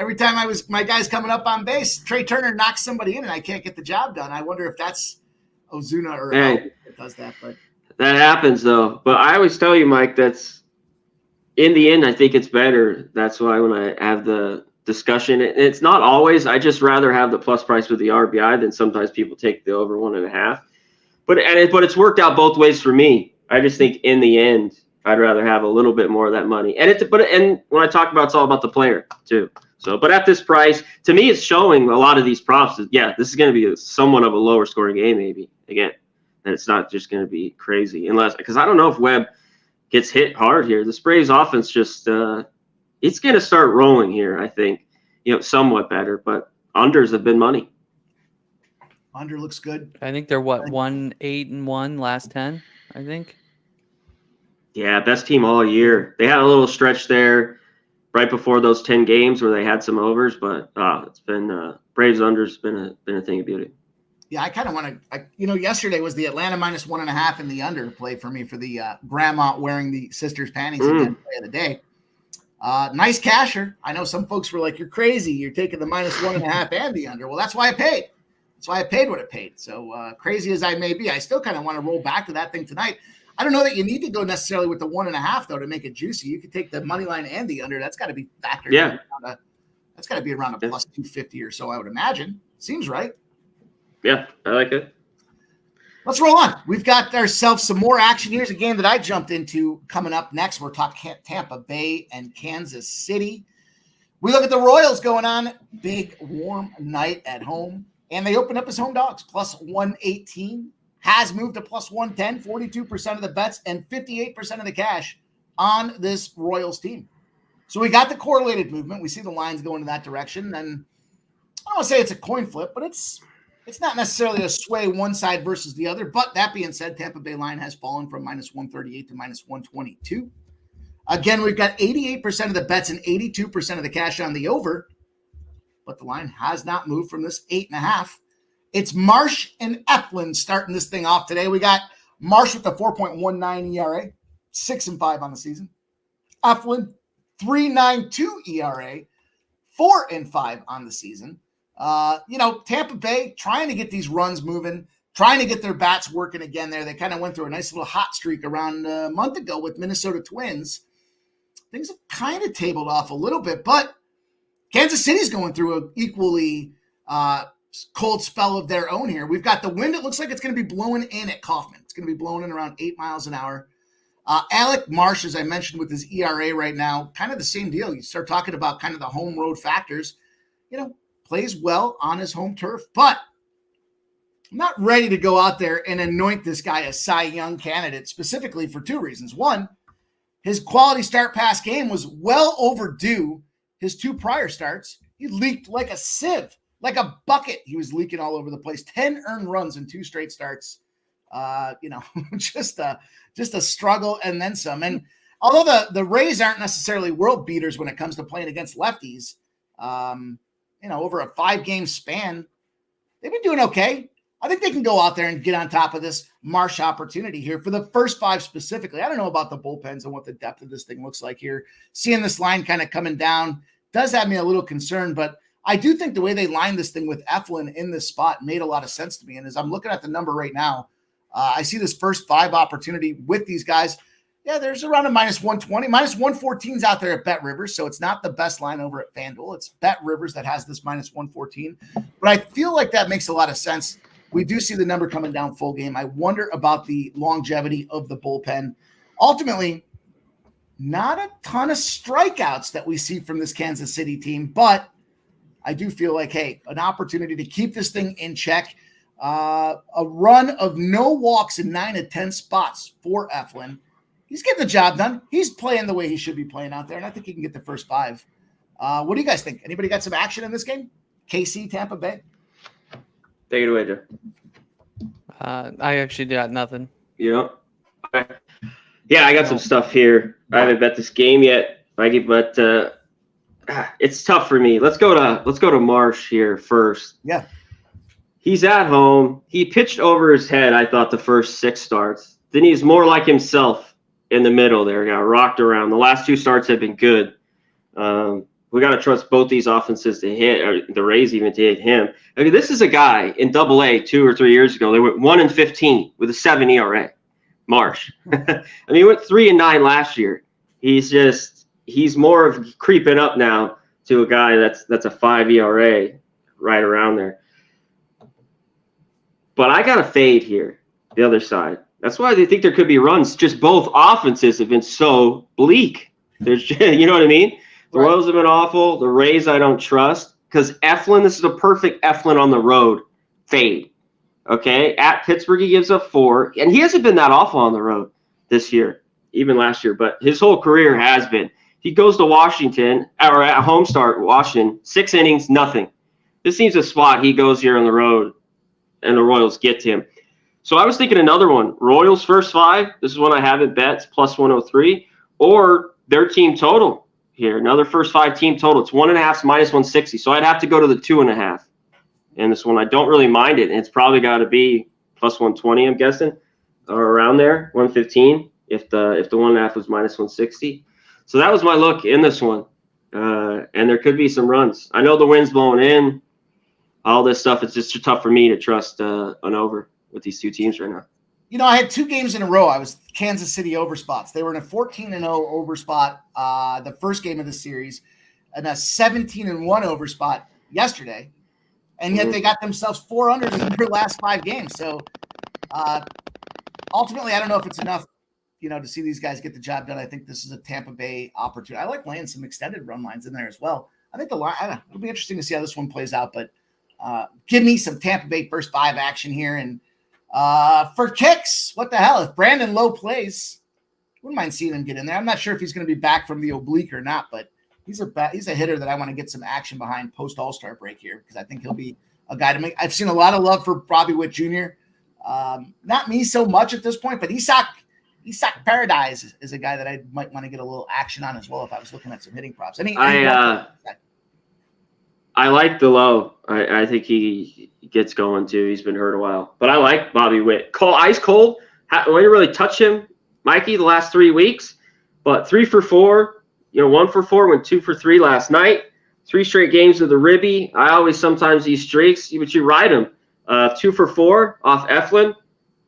Every time my guy's coming up on base, Trey Turner knocks somebody in and I can't get the job done. I wonder if that's Ozuna or Albies that does that. But that happens though. But I always tell you, Mike, that's in the end, I think it's better. That's why when I have the discussion, it's not always. I just rather have the plus price with the RBI than sometimes people take the over 1.5. But it's worked out both ways for me. I just think in the end, I'd rather have a little bit more of that money. And when I talk about, it's all about the player too. So, but at this price, to me, it's showing a lot of these props. This is going to be somewhat of a lower scoring game, maybe again, and it's not just going to be crazy because I don't know if Webb gets hit hard here. The Braves offense just it's going to start rolling here. I think somewhat better, but unders have been money. Under looks good. I think they're 1-8-1 last 10. I think. Yeah, best team all year. They had a little stretch there right before those 10 games where they had some overs, but it's been Braves unders been a thing of beauty. Yeah, I kind of want to. Yesterday was the Atlanta minus 1.5 in the under play for me for the grandma wearing the sister's panties again play of the day. Nice casher. I know some folks were like, "You're crazy. You're taking the minus 1.5 and the under." Well, that's why I paid. That's why I paid what it paid. So crazy as I may be, I still kind of want to roll back to that thing tonight. I don't know that you need to go necessarily with the 1.5 though to make it juicy. You could take the money line and the under. That's got to be factored. Yeah, that's got to be around a plus 250 or so. I would imagine. Seems right. Yeah, I like it. Let's roll on. We've got ourselves some more action. Here's a game that I jumped into coming up next. We're talking Tampa Bay and Kansas City. We look at the Royals going on. Big warm night at home. And they open up as home dogs, plus 118. Has moved to plus 110, 42% of the bets and 58% of the cash on this Royals team. So we got the correlated movement. We see the lines going in that direction. And I don't want to say it's a coin flip, but it's not necessarily a sway one side versus the other. But that being said, Tampa Bay line has fallen from minus 138 to minus 122. Again, we've got 88% of the bets and 82% of the cash on the over. But the line has not moved from this 8.5. It's Marsh and Eflin starting this thing off today. We got Marsh with a 4.19 ERA, 6-5 on the season. Eflin, 3.92 ERA, 4-5 on the season. Tampa Bay trying to get these runs moving, trying to get their bats working again there. They kind of went through a nice little hot streak around a month ago with Minnesota Twins. Things have kind of tabled off a little bit, but Kansas City's going through an equally cold spell of their own here. We've got the wind. It looks like it's going to be blowing in at Kauffman. It's going to be blowing in around 8 miles an hour. Alec Marsh, as I mentioned, with his ERA right now, kind of the same deal. You start talking about kind of the home road factors, plays well on his home turf, but I'm not ready to go out there and anoint this guy a Cy Young candidate, specifically for two reasons. One, his quality start pass game was well overdue. His two prior starts, he leaked like a sieve, like a bucket. He was leaking all over the place. 10 earned runs in 2 straight starts. Just a struggle and then some. And although the Rays aren't necessarily world beaters when it comes to playing against lefties, over a 5-game span, they've been doing okay. I think they can go out there and get on top of this Marsh opportunity here for the first 5 specifically. I don't know about the bullpens and what the depth of this thing looks like here. Seeing this line kind of coming down does have me a little concerned, but I do think the way they lined this thing with Eflin in this spot made a lot of sense to me. And as I'm looking at the number right now, I see this first 5 opportunity with these guys. Yeah, there's around a minus 120, minus 114's out there at Bet Rivers. So it's not the best line over at FanDuel. It's Bet Rivers that has this minus 114. But I feel like that makes a lot of sense. We do see the number coming down full game. I wonder about the longevity of the bullpen. Ultimately, not a ton of strikeouts that we see from this Kansas City team, but I do feel like, hey, an opportunity to keep this thing in check. A run of no walks in 9 of 10 spots for Eflin. He's getting the job done. He's playing the way he should be playing out there, and I think he can get the first 5. What do you guys think? Anybody got some action in this game? KC, Tampa Bay? Take it away, Joe. I actually got nothing. Okay. Yeah, I got some stuff here. I haven't bet this game yet, Mikey, but it's tough for me. Let's go to Marsh here first. Yeah. He's at home. He pitched over his head, I thought, the first 6 starts. Then he's more like himself in the middle there. Got rocked around. The last 2 starts have been good. We got to trust both these offenses to hit, or the Rays even to hit him. I mean, this is a guy in Double-A 2 or 3 years ago. They went 1-15 with a 7 ERA. Marsh. I mean, he went 3-9 last year. He's more of creeping up now to a guy that's a 5 ERA right around there. But I got a fade here, the other side. That's why they think there could be runs. Just both offenses have been so bleak. There's, you know what I mean? The Royals have been awful. The Rays I don't trust. Because Eflin, this is a perfect Eflin on the road fade. Okay? At Pittsburgh, he gives up 4. And he hasn't been that awful on the road this year, even last year. But his whole career has been. He goes to Washington, or at home start, Washington, 6 innings, nothing. This seems a spot he goes here on the road, and the Royals get to him. So I was thinking another one. Royals first 5. This is one I haven't bet. It's plus 103. Or their team total here. Another first 5 team total. It's 1.5 minus 160. So I'd have to go to the 2.5. And this one, I don't really mind it. And it's probably got to be plus 120, I'm guessing, or around there, 115, if the 1.5 was minus 160. So that was my look in this one. And there could be some runs. I know the wind's blowing in. All this stuff, it's just tough for me to trust an over with these 2 teams right now. I had 2 games in a row. I was Kansas City over spots. They were in a 14-0 over spot the first game of the series, and a 17-1 over spot yesterday. And yet they got themselves 400 in their last 5 games. So ultimately, I don't know if it's enough, to see these guys get the job done. I think this is a Tampa Bay opportunity. I like laying some extended run lines in there as well. I think it'll be interesting to see how this one plays out, but give me some Tampa Bay first 5 action here. And for kicks, what the hell? If Brandon Lowe plays, wouldn't mind seeing him get in there. I'm not sure if he's going to be back from the oblique or not, but he's a hitter that I want to get some action behind post All-Star break here, because I think he'll be a guy to make. I've seen a lot of love for Bobby Witt Jr. Not me so much at this point, but Isak Paradise is a guy that I might want to get a little action on as well if I was looking at some hitting props. I like the Low. I think he gets going too. He's been hurt a while, but I like Bobby Witt. Ice cold. We didn't really touch him, Mikey, the last 3 weeks, but 3 for 4. 1 for 4, went 2 for 3 last night. 3 straight games of the Ribby. I always sometimes these streaks, but you ride them. 2 for 4 off Eflin.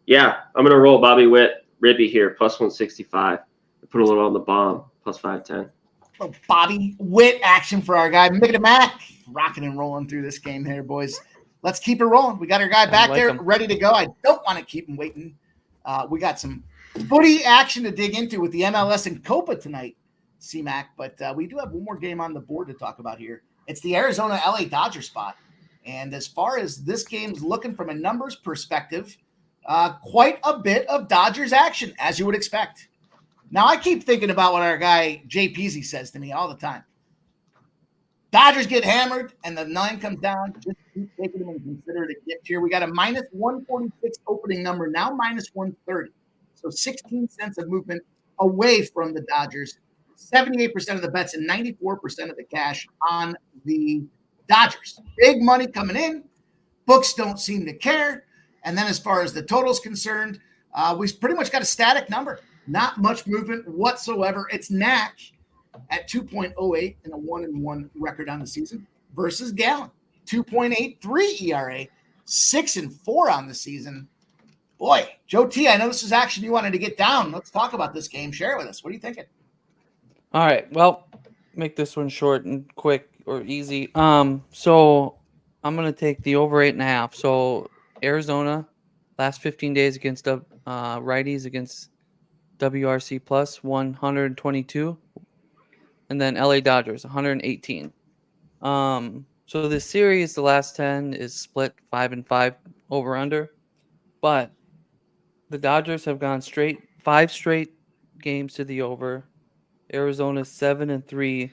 Yeah, I'm gonna roll Bobby Witt Ribby here, plus 165. Put a little on the bomb, plus 510. Bobby Witt action for our guy, Mick Mac, rocking and rolling through this game here, boys. Let's keep it rolling. We got our guy back there ready to go. I don't want to keep him waiting. We got some footy action to dig into with the MLS and Copa tonight, C-Mac, but we do have one more game on the board to talk about here It's the Arizona LA Dodger spot. And as far as this game's looking from a numbers perspective, quite a bit of Dodgers action, as you would expect. Now, I keep thinking about what our guy Jay Peasy says to me all the time. Dodgers get hammered, and the 9 comes down. Just keep taking them and consider it a gift here. We got a minus 146 opening number, now minus 130. So 16 cents of movement away from the Dodgers. 78% of the bets and 94% of the cash on the Dodgers. Big money coming in. Books don't seem to care. And then as far as the total's concerned, we've pretty much got a static number. Not much movement whatsoever. It's Knack at 2.08 and a 1-1 record on the season versus Gallon, 2.83 ERA, 6-4 on the season. Boy, Joe T, I know this is action you wanted to get down. Let's talk about this game. Share it with us. What are you thinking? All right. Well, make this one short and quick or easy. So I'm gonna take the over 8.5. So Arizona, last 15 days against righties against WRC plus 122. And then LA Dodgers, 118. So this series, the last 10 is split 5-5 over under. But the Dodgers have gone 5 straight games to the over. Arizona's 7-3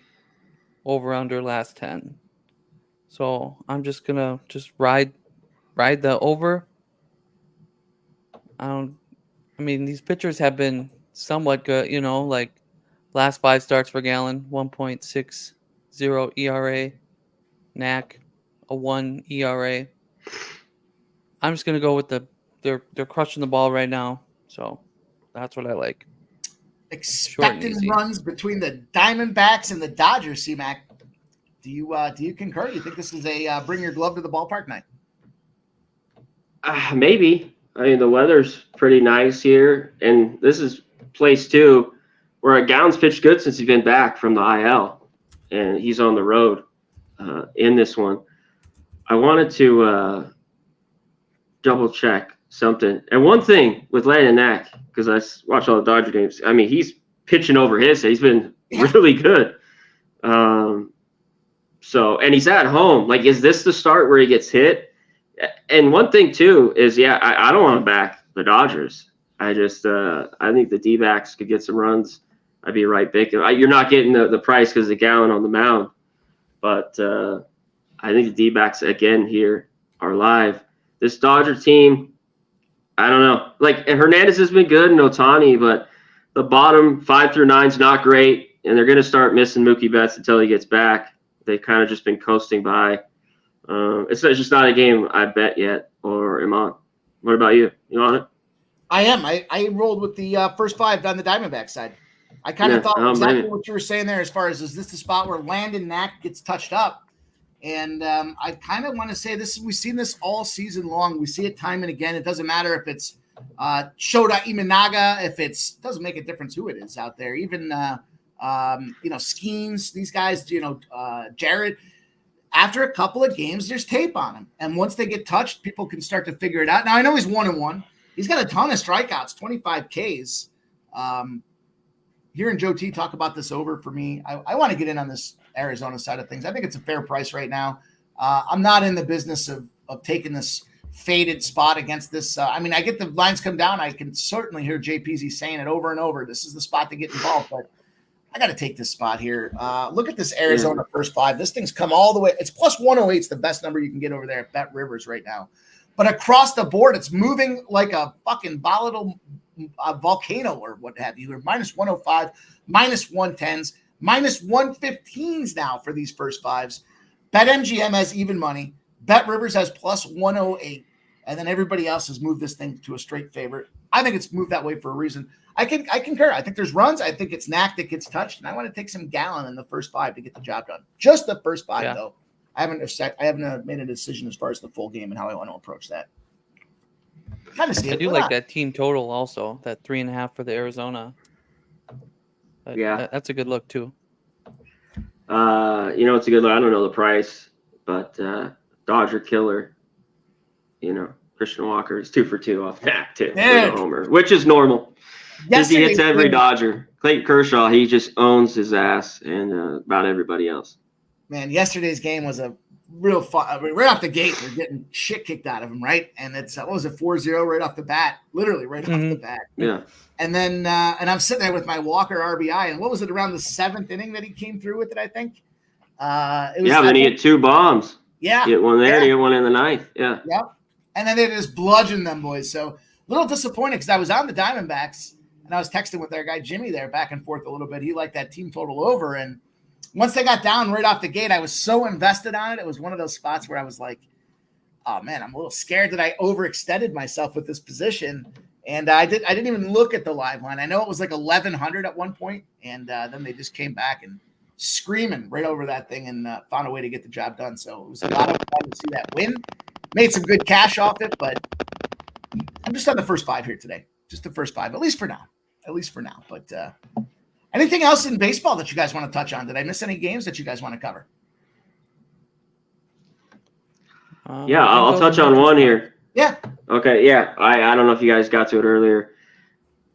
over under last 10. So I'm just gonna ride the over. I mean, these pitchers have been somewhat good, like last 5 starts for Gallon, 1.60 ERA. Knack, a 1 ERA. I'm just gonna go with they're crushing the ball right now, so that's what I like. Expecting runs between the Diamondbacks and the Dodgers, C-Mac. Do you concur? Do you think this is a bring your glove to the ballpark night? Maybe. I mean, the weather's pretty nice here, and this is place too where Gallon's pitched good since he's been back from the IL, and he's on the road in this one. I wanted to double check something. And one thing with Landon Knack, because I watch all the Dodger games, I mean, he's pitching over his head. He's been really good. So, and he's at home. Like, is this the start where he gets hit? And one thing, too, is, I don't want to back the Dodgers. I just I think the D-backs could get some runs. I'd be right back. You're not getting the price because of Gallon on the mound. But I think the D-backs, again, here are live. This Dodger team, I don't know. Like, Hernandez has been good and Ohtani, but the bottom 5 through 9 is not great, and they're going to start missing Mookie Betts until he gets back. They've kind of just been coasting by. It's just not a game I bet yet or am on. What about you? You on it? I am. I rolled with the first 5 on the Diamondback side. I kind of thought exactly what you were saying there as far as, is this the spot where Landon Knack gets touched up? And I kind of want to say this. We've seen this all season long. We see it time and again. It doesn't matter if it's Shota Imanaga, if it's doesn't make a difference who it is out there. Even Skeens, these guys, Jared. After a couple of games, there's tape on him, and once they get touched, people can start to figure it out. Now I know he's 1-1. He's got a ton of strikeouts, 25 Ks. Hearing Joe T talk about this over for me, I want to get in on this Arizona side of things. I think it's a fair price right now. I'm not in the business of taking this faded spot against this. I mean, I get the lines come down. I can certainly hear JPZ saying it over and over. This is the spot to get involved, but I got to take this spot here. Look at this Arizona first 5. This thing's come all the way. It's plus 108. It's the best number you can get over there at Bet Rivers right now. But across the board, it's moving like a fucking volatile volcano or what have you. Or minus 105, minus 110s, minus 115s now for these first 5s. BetMGM has even money. Bet Rivers has plus 108. And then everybody else has moved this thing to a straight favorite. I think it's moved that way for a reason. I concur. I think there's runs. I think it's Knack that gets touched, and I want to take some Gallon in the first 5 to get the job done. Just the first 5, though. I haven't made a decision as far as the full game and how I want to approach that. Kind of see it. I do like that team total also, that 3.5 for the Arizona. That's a good look too. It's a good look. I don't know the price, but Dodger killer. Christian Walker is 2 for 2 off that too, for the homer, which is normal. Because he hits every Dodger. Clayton Kershaw, he just owns his ass and about everybody else. Man, yesterday's game was a real fun. I mean, right off the gate, they're getting shit kicked out of them, right? And it's, what was it, 4-0 right off the bat? Literally right off the bat. Yeah. And then, and I'm sitting there with my Walker RBI, and what was it, around the 7th inning that he came through with it, I think? It was, then he hit 2 bombs. Yeah. He hit one there, he hit one in the 9th. Yeah. Yep. And then they just bludgeoned them boys. So a little disappointed because I was on the Diamondbacks, and I was texting with our guy Jimmy there back and forth a little bit. He liked that team total over, and once they got down right off the gate, I was so invested on it. It was one of those spots where I was like, oh man, I'm a little scared that I overextended myself with this position. And I didn't even look at the live line. I know it was like 1,100 at one point, and then they just came back and screaming right over that thing and found a way to get the job done. So it was a lot of fun to see that win. Made some good cash off it, but I'm just on the first 5 here today. Just the first 5, at least for now. But anything else in baseball that you guys want to touch on? Did I miss any games that you guys want to cover? I'll touch on one here. Yeah. Okay, yeah. I don't know if you guys got to it earlier.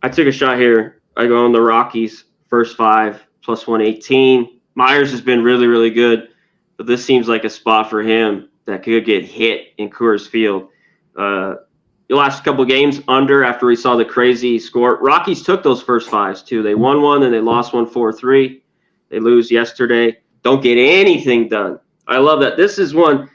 I took a shot here. I go on the Rockies, first 5, plus 118. Myers has been really, really good, but this seems like a spot for him that could get hit in Coors Field. The last couple games under after we saw the crazy score. Rockies took those first 5s too. They won one and they lost one 4-3. They lose yesterday. Don't get anything done. I love that. This is one.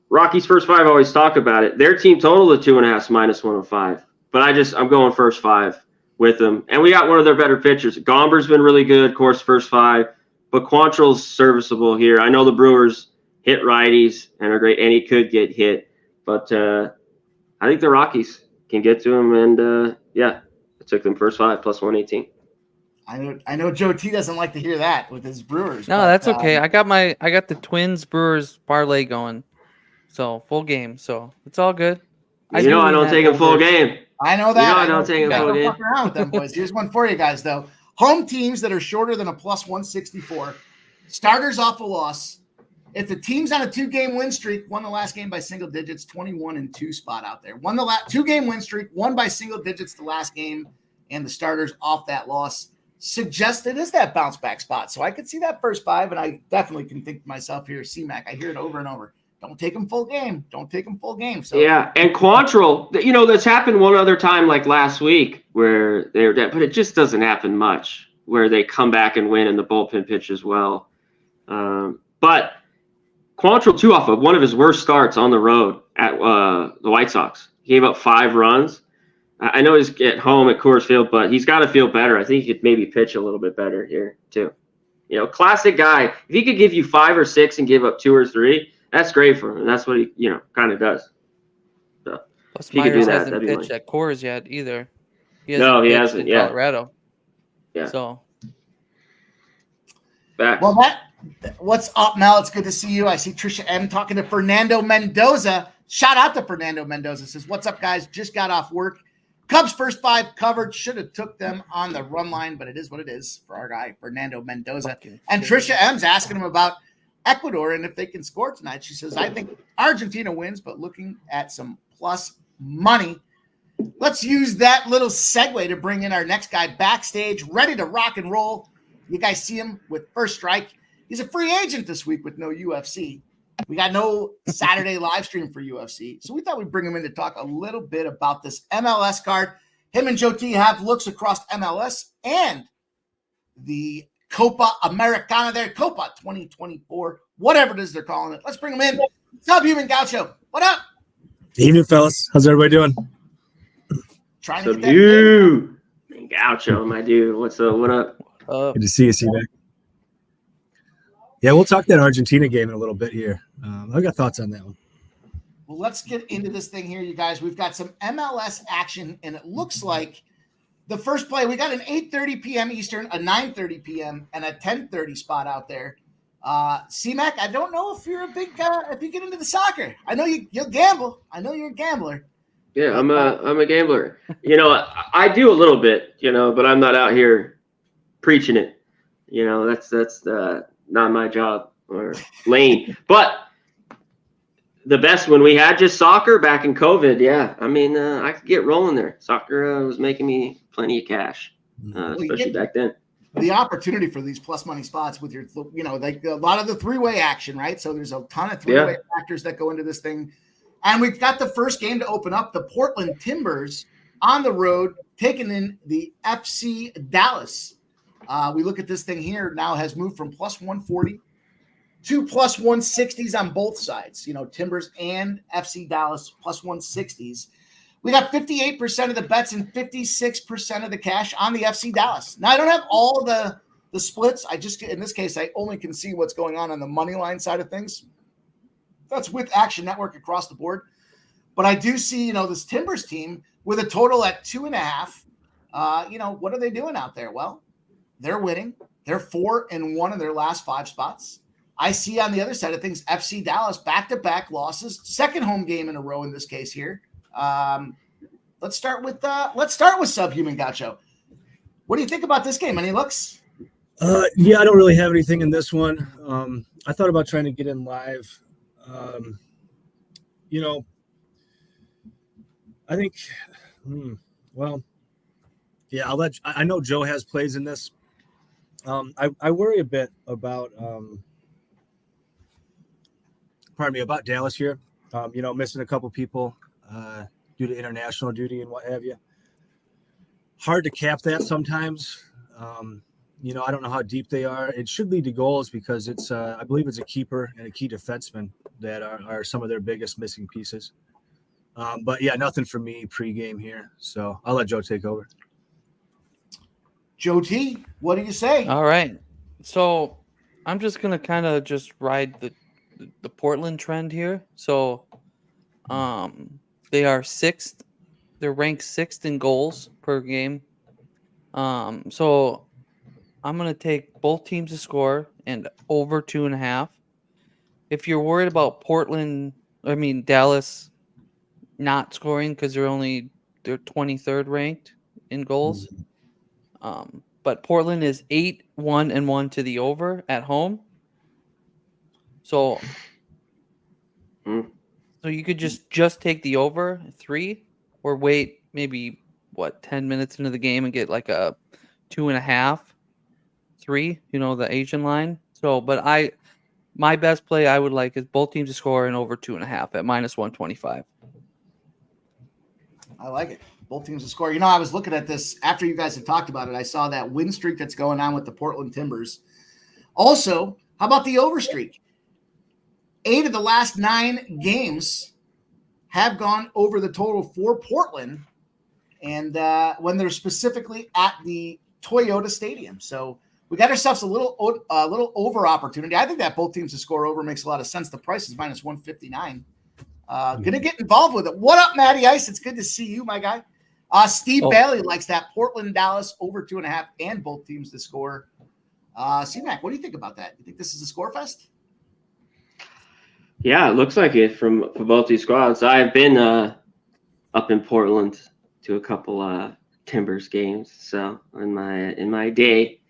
Rockies first 5, I always talk about it. Their team total of 2.5 minus 105. But I'm going first 5 with them. And we got one of their better pitchers. Gomber's been really good, of course, first 5. But Quantrill's serviceable here. I know the Brewers hit righties and are great, and he could get hit. But I think the Rockies can get to him. And, I took them first 5 plus 118. I know Joe T doesn't like to hear that with his Brewers. No, that's okay. I got the Twins Brewers parlay going. So full game. So it's all good. I don't take a full game. I know that. I don't take a full game. Fuck around with them boys. Here's one for you guys though. Home teams that are shorter than a plus 164. Starters off a loss. If the team's on a 2-game win streak, won the last game by single digits, 21-2 spot out there. Won the 2-game win streak, won by single digits the last game, and the starters off that loss. Suggested is that bounce back spot. So I could see that first 5, and I definitely can think to myself here, C-Mac. I hear it over and over. Don't take them full game. So yeah, and Quantrill, that's happened one other time like last week where they were dead, but it just doesn't happen much where they come back and win and the bullpen pitch as well. But Quantrill, too, off of one of his worst starts on the road at the White Sox. He gave up 5 runs. I know he's at home at Coors Field, but he's got to feel better. I think he could maybe pitch a little bit better here, too. Classic guy. If he could give you 5 or 6 and give up 2 or 3, that's great for him. And that's what he, kind of does. So, plus, Myers hasn't pitched at Coors yet either. He hasn't. Yeah. Colorado. Yeah. So. Back. Well, what's up, Mel? It's good to see you. I see Trisha M talking to Fernando Mendoza. Shout out to Fernando Mendoza. Says, what's up, guys? Just got off work. Cubs first 5 covered. Should have took them on the run line, but it is what it is for our guy, Fernando Mendoza. And Trisha M's asking him about Ecuador and if they can score tonight. She says, I think Argentina wins, but looking at some plus money. Let's use that little segue to bring in our next guy backstage, ready to rock and roll. You guys see him with First Strike. He's a free agent this week with no UFC. We got no Saturday live stream for UFC. So we thought we'd bring him in to talk a little bit about this MLS card. Him and Joe T have looks across MLS and the Copa Americana there, Copa 2024, whatever it is they're calling it. Let's bring him in. What's up, Human Gaucho? What up? Evening, fellas. How's everybody doing? Trying to So get you, Gaucho, my dude. What's up? What up? Good to see you, C-Mac. Yeah, we'll talk that Argentina game in a little bit here. I've got thoughts on that one. Well, let's get into this thing here, you guys. We've got some MLS action, and it looks like the first play, we got an 8:30 p.m. Eastern, a 9:30 p.m., and a 10:30 spot out there. C-Mac, I don't know if you're a big if you get into the soccer. I know you'll gamble. I know you're a gambler. Yeah, I'm a gambler. I do a little bit, but I'm not out here preaching it. That's not my job or lane. But the best when we had just soccer back in COVID, yeah. I mean, I could get rolling there. Soccer was making me plenty of cash, especially back then. the opportunity for these plus money spots with your, like a lot of the three-way action, right? So there's a ton of three-way factors that go into this thing. And we've got the first game to open up, the Portland Timbers on the road, taking in the FC Dallas. We look at this thing here now has moved from plus 140 to plus 160s on both sides, Timbers and FC Dallas plus 160s. We got 58% of the bets and 56% of the cash on the FC Dallas. Now, I don't have all the splits. In this case, I only can see what's going on the money line side of things. That's with Action Network across the board. But I do see, this Timbers team with a total at 2.5. What are they doing out there? Well, they're winning. They're 4-1 in their last 5 spots. I see on the other side of things, FC Dallas back-to-back losses, second home game in a row in this case here. Let's start with Subhuman Gacho. What do you think about this game? Any looks? Yeah, I don't really have anything in this one. I thought about trying to get in live. I think, yeah, I know Joe has plays in this. I worry a bit about, about Dallas here. Missing a couple people due to international duty and what have you. Hard to cap that sometimes. I don't know how deep they are. It should lead to goals because it's, I believe it's a keeper and a key defenseman that are some of their biggest missing pieces. But yeah, nothing for me pregame here. So I'll let Joe take over. Joe T, what do you say? All right. So I'm just going to kind of just ride the Portland trend here. So they are 6th. They're ranked 6th in goals per game. So I'm going to take both teams to score and over 2.5. If you're worried about Dallas not scoring because they're 23rd ranked in goals. But Portland is 8-1-1 to the over at home. So you could just take the over 3 or wait maybe 10 minutes into the game and get like a 2.5, 3, the Asian line. So, but my best play I would like is both teams to score and over 2.5 at minus 125. I like it. Both teams to score. I was looking at this after you guys had talked about it. I saw that win streak that's going on with the Portland Timbers. Also, how about the over streak? 8 of the last 9 games have gone over the total for Portland, and when they're specifically at the Toyota Stadium. So we got ourselves a little over opportunity. I think that both teams to score over makes a lot of sense. The price is minus 159. Gonna get involved with it. What up, Matty Ice? It's good to see you, my guy. Steve Bailey likes that Portland Dallas over 2.5 and both teams to score. C-Mac, what do you think about that? You think this is a score fest? Yeah, it looks like it for both these squads. I've been up in Portland to a couple Timbers games, so in my day,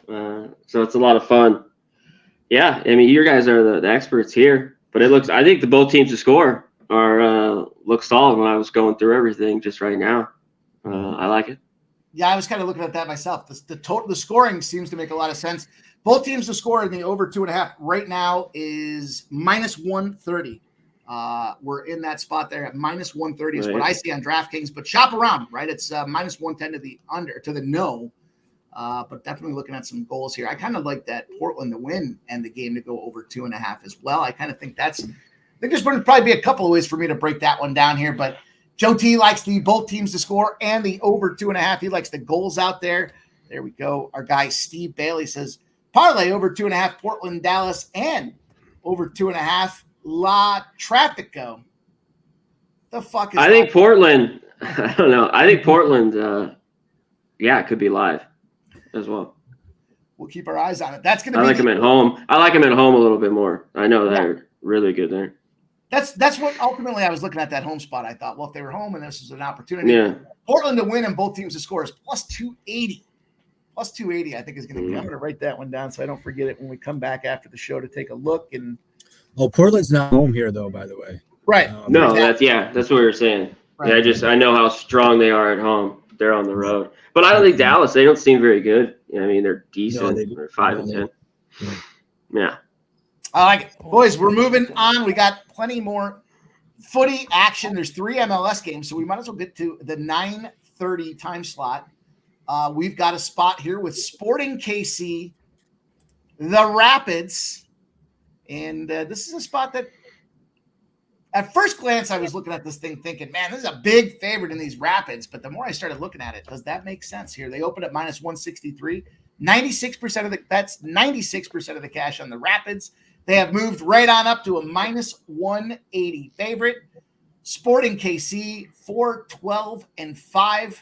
so it's a lot of fun. Yeah, I mean, you guys are the experts here. But I think the both teams to score look solid when I was going through everything just right now. I like it. Yeah, I was kind of looking at that myself. The scoring seems to make a lot of sense. Both teams to score in the over 2.5 right now is minus 130. We're in that spot there at minus 130 is what I see on DraftKings. But shop around, right? It's minus 110 to the under, to the no. But definitely looking at some goals here. I kind of like that Portland to win and the game to go over 2.5 as well. I kind of think there's going to probably be a couple of ways for me to break that one down here. But Joe T likes both teams to score and the over 2.5. He likes the goals out there. There we go. Our guy Steve Bailey says parlay over 2.5 Portland, Dallas, and over 2.5 La Traffico. The fuck is I think Portland, I don't know. I think Portland, it could be live as well. We'll keep our eyes on it. That's going to be. I like them at home. I like them at home a little bit more. I know they're really good there. That's what ultimately I was looking at that home spot. I thought, well, if they were home and this was an opportunity, Portland to win and both teams to score is plus 280. Plus 280, I think is going to be. I'm going to write that one down so I don't forget it when we come back after the show to take a look. And Portland's not home here though, by the way. Right. No, exactly. That's what we were saying. Right. Yeah, I know how strong they are at home. they're on the road. But I don't think Dallas. They don't seem very good. I mean, they're decent. They're 5-10. Yeah. I like it. Boys, we're moving on. We got plenty more footy action. There's 3 MLS games, so we might as well get to the 9:30 time slot. We've got a spot here with Sporting KC, the Rapids, and this is a spot that at first glance I was looking at this thing thinking, man, this is a big favorite in these Rapids, but the more I started looking at it, does that make sense here? They opened at minus 163, 96% of the bets, 96% of the cash on the Rapids. They have moved right on up to a minus 180 favorite. Sporting KC 4-12-5.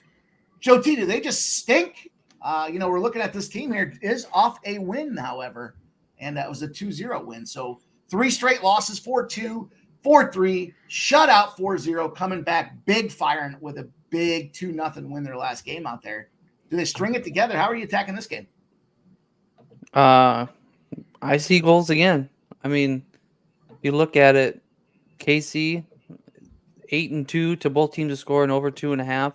Joe T, do they just stink? We're looking at this team here is off a win, however, and that was a 2-0 win. So 3 straight losses, 4-2, 4-3, shutout 4-0, coming back big firing with a big 2-0 win their last game out there. Do they string it together? How are you attacking this game? I see goals again. I mean, you look at it, KC 8-2 to both teams to score in over 2.5.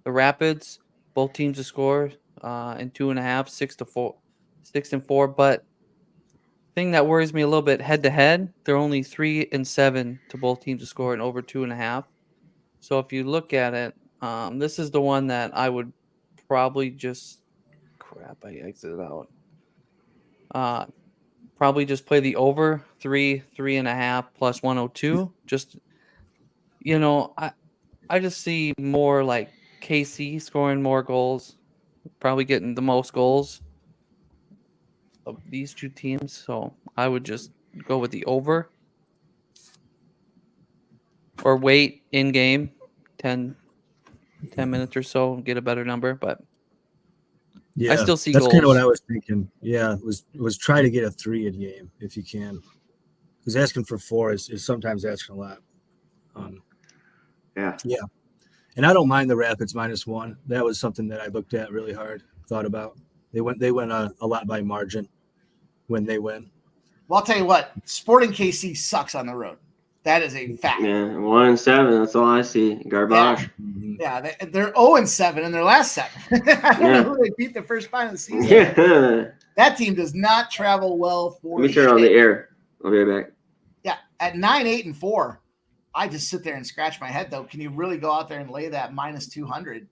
The Rapids, both teams to score in 2.5, 6-4. But thing that worries me a little bit head to head, they're only 3-7 to both teams to score in over 2.5. So if you look at it, this is the one that I would probably just I exited out. Probably just play the over 3.5 plus 102. Just I just see more like KC scoring more goals, probably getting the most goals of these two teams. So I would just go with the over or wait in game 10 minutes or so and get a better number. But yeah, I still see that's goals. kind of what I was thinking. Yeah, was try to get a 3 in game if you can, because asking for 4 is sometimes asking a lot. Yeah, and I don't mind the Rapids -1. That was something that I looked at really hard, thought about. They went a lot by margin when they win. Well, I'll tell you what, Sporting KC sucks on the road. That is a fact. Yeah, 1-7. That's all I see. Garbage. Yeah, they're 0-7 in their last 7. I don't know who they beat the first 5 of the season. Yeah. That team does not travel well for. Let me turn on the air. I'll be right back. Yeah, at 9-8-4, I just sit there and scratch my head though. Can you really go out there and lay that -200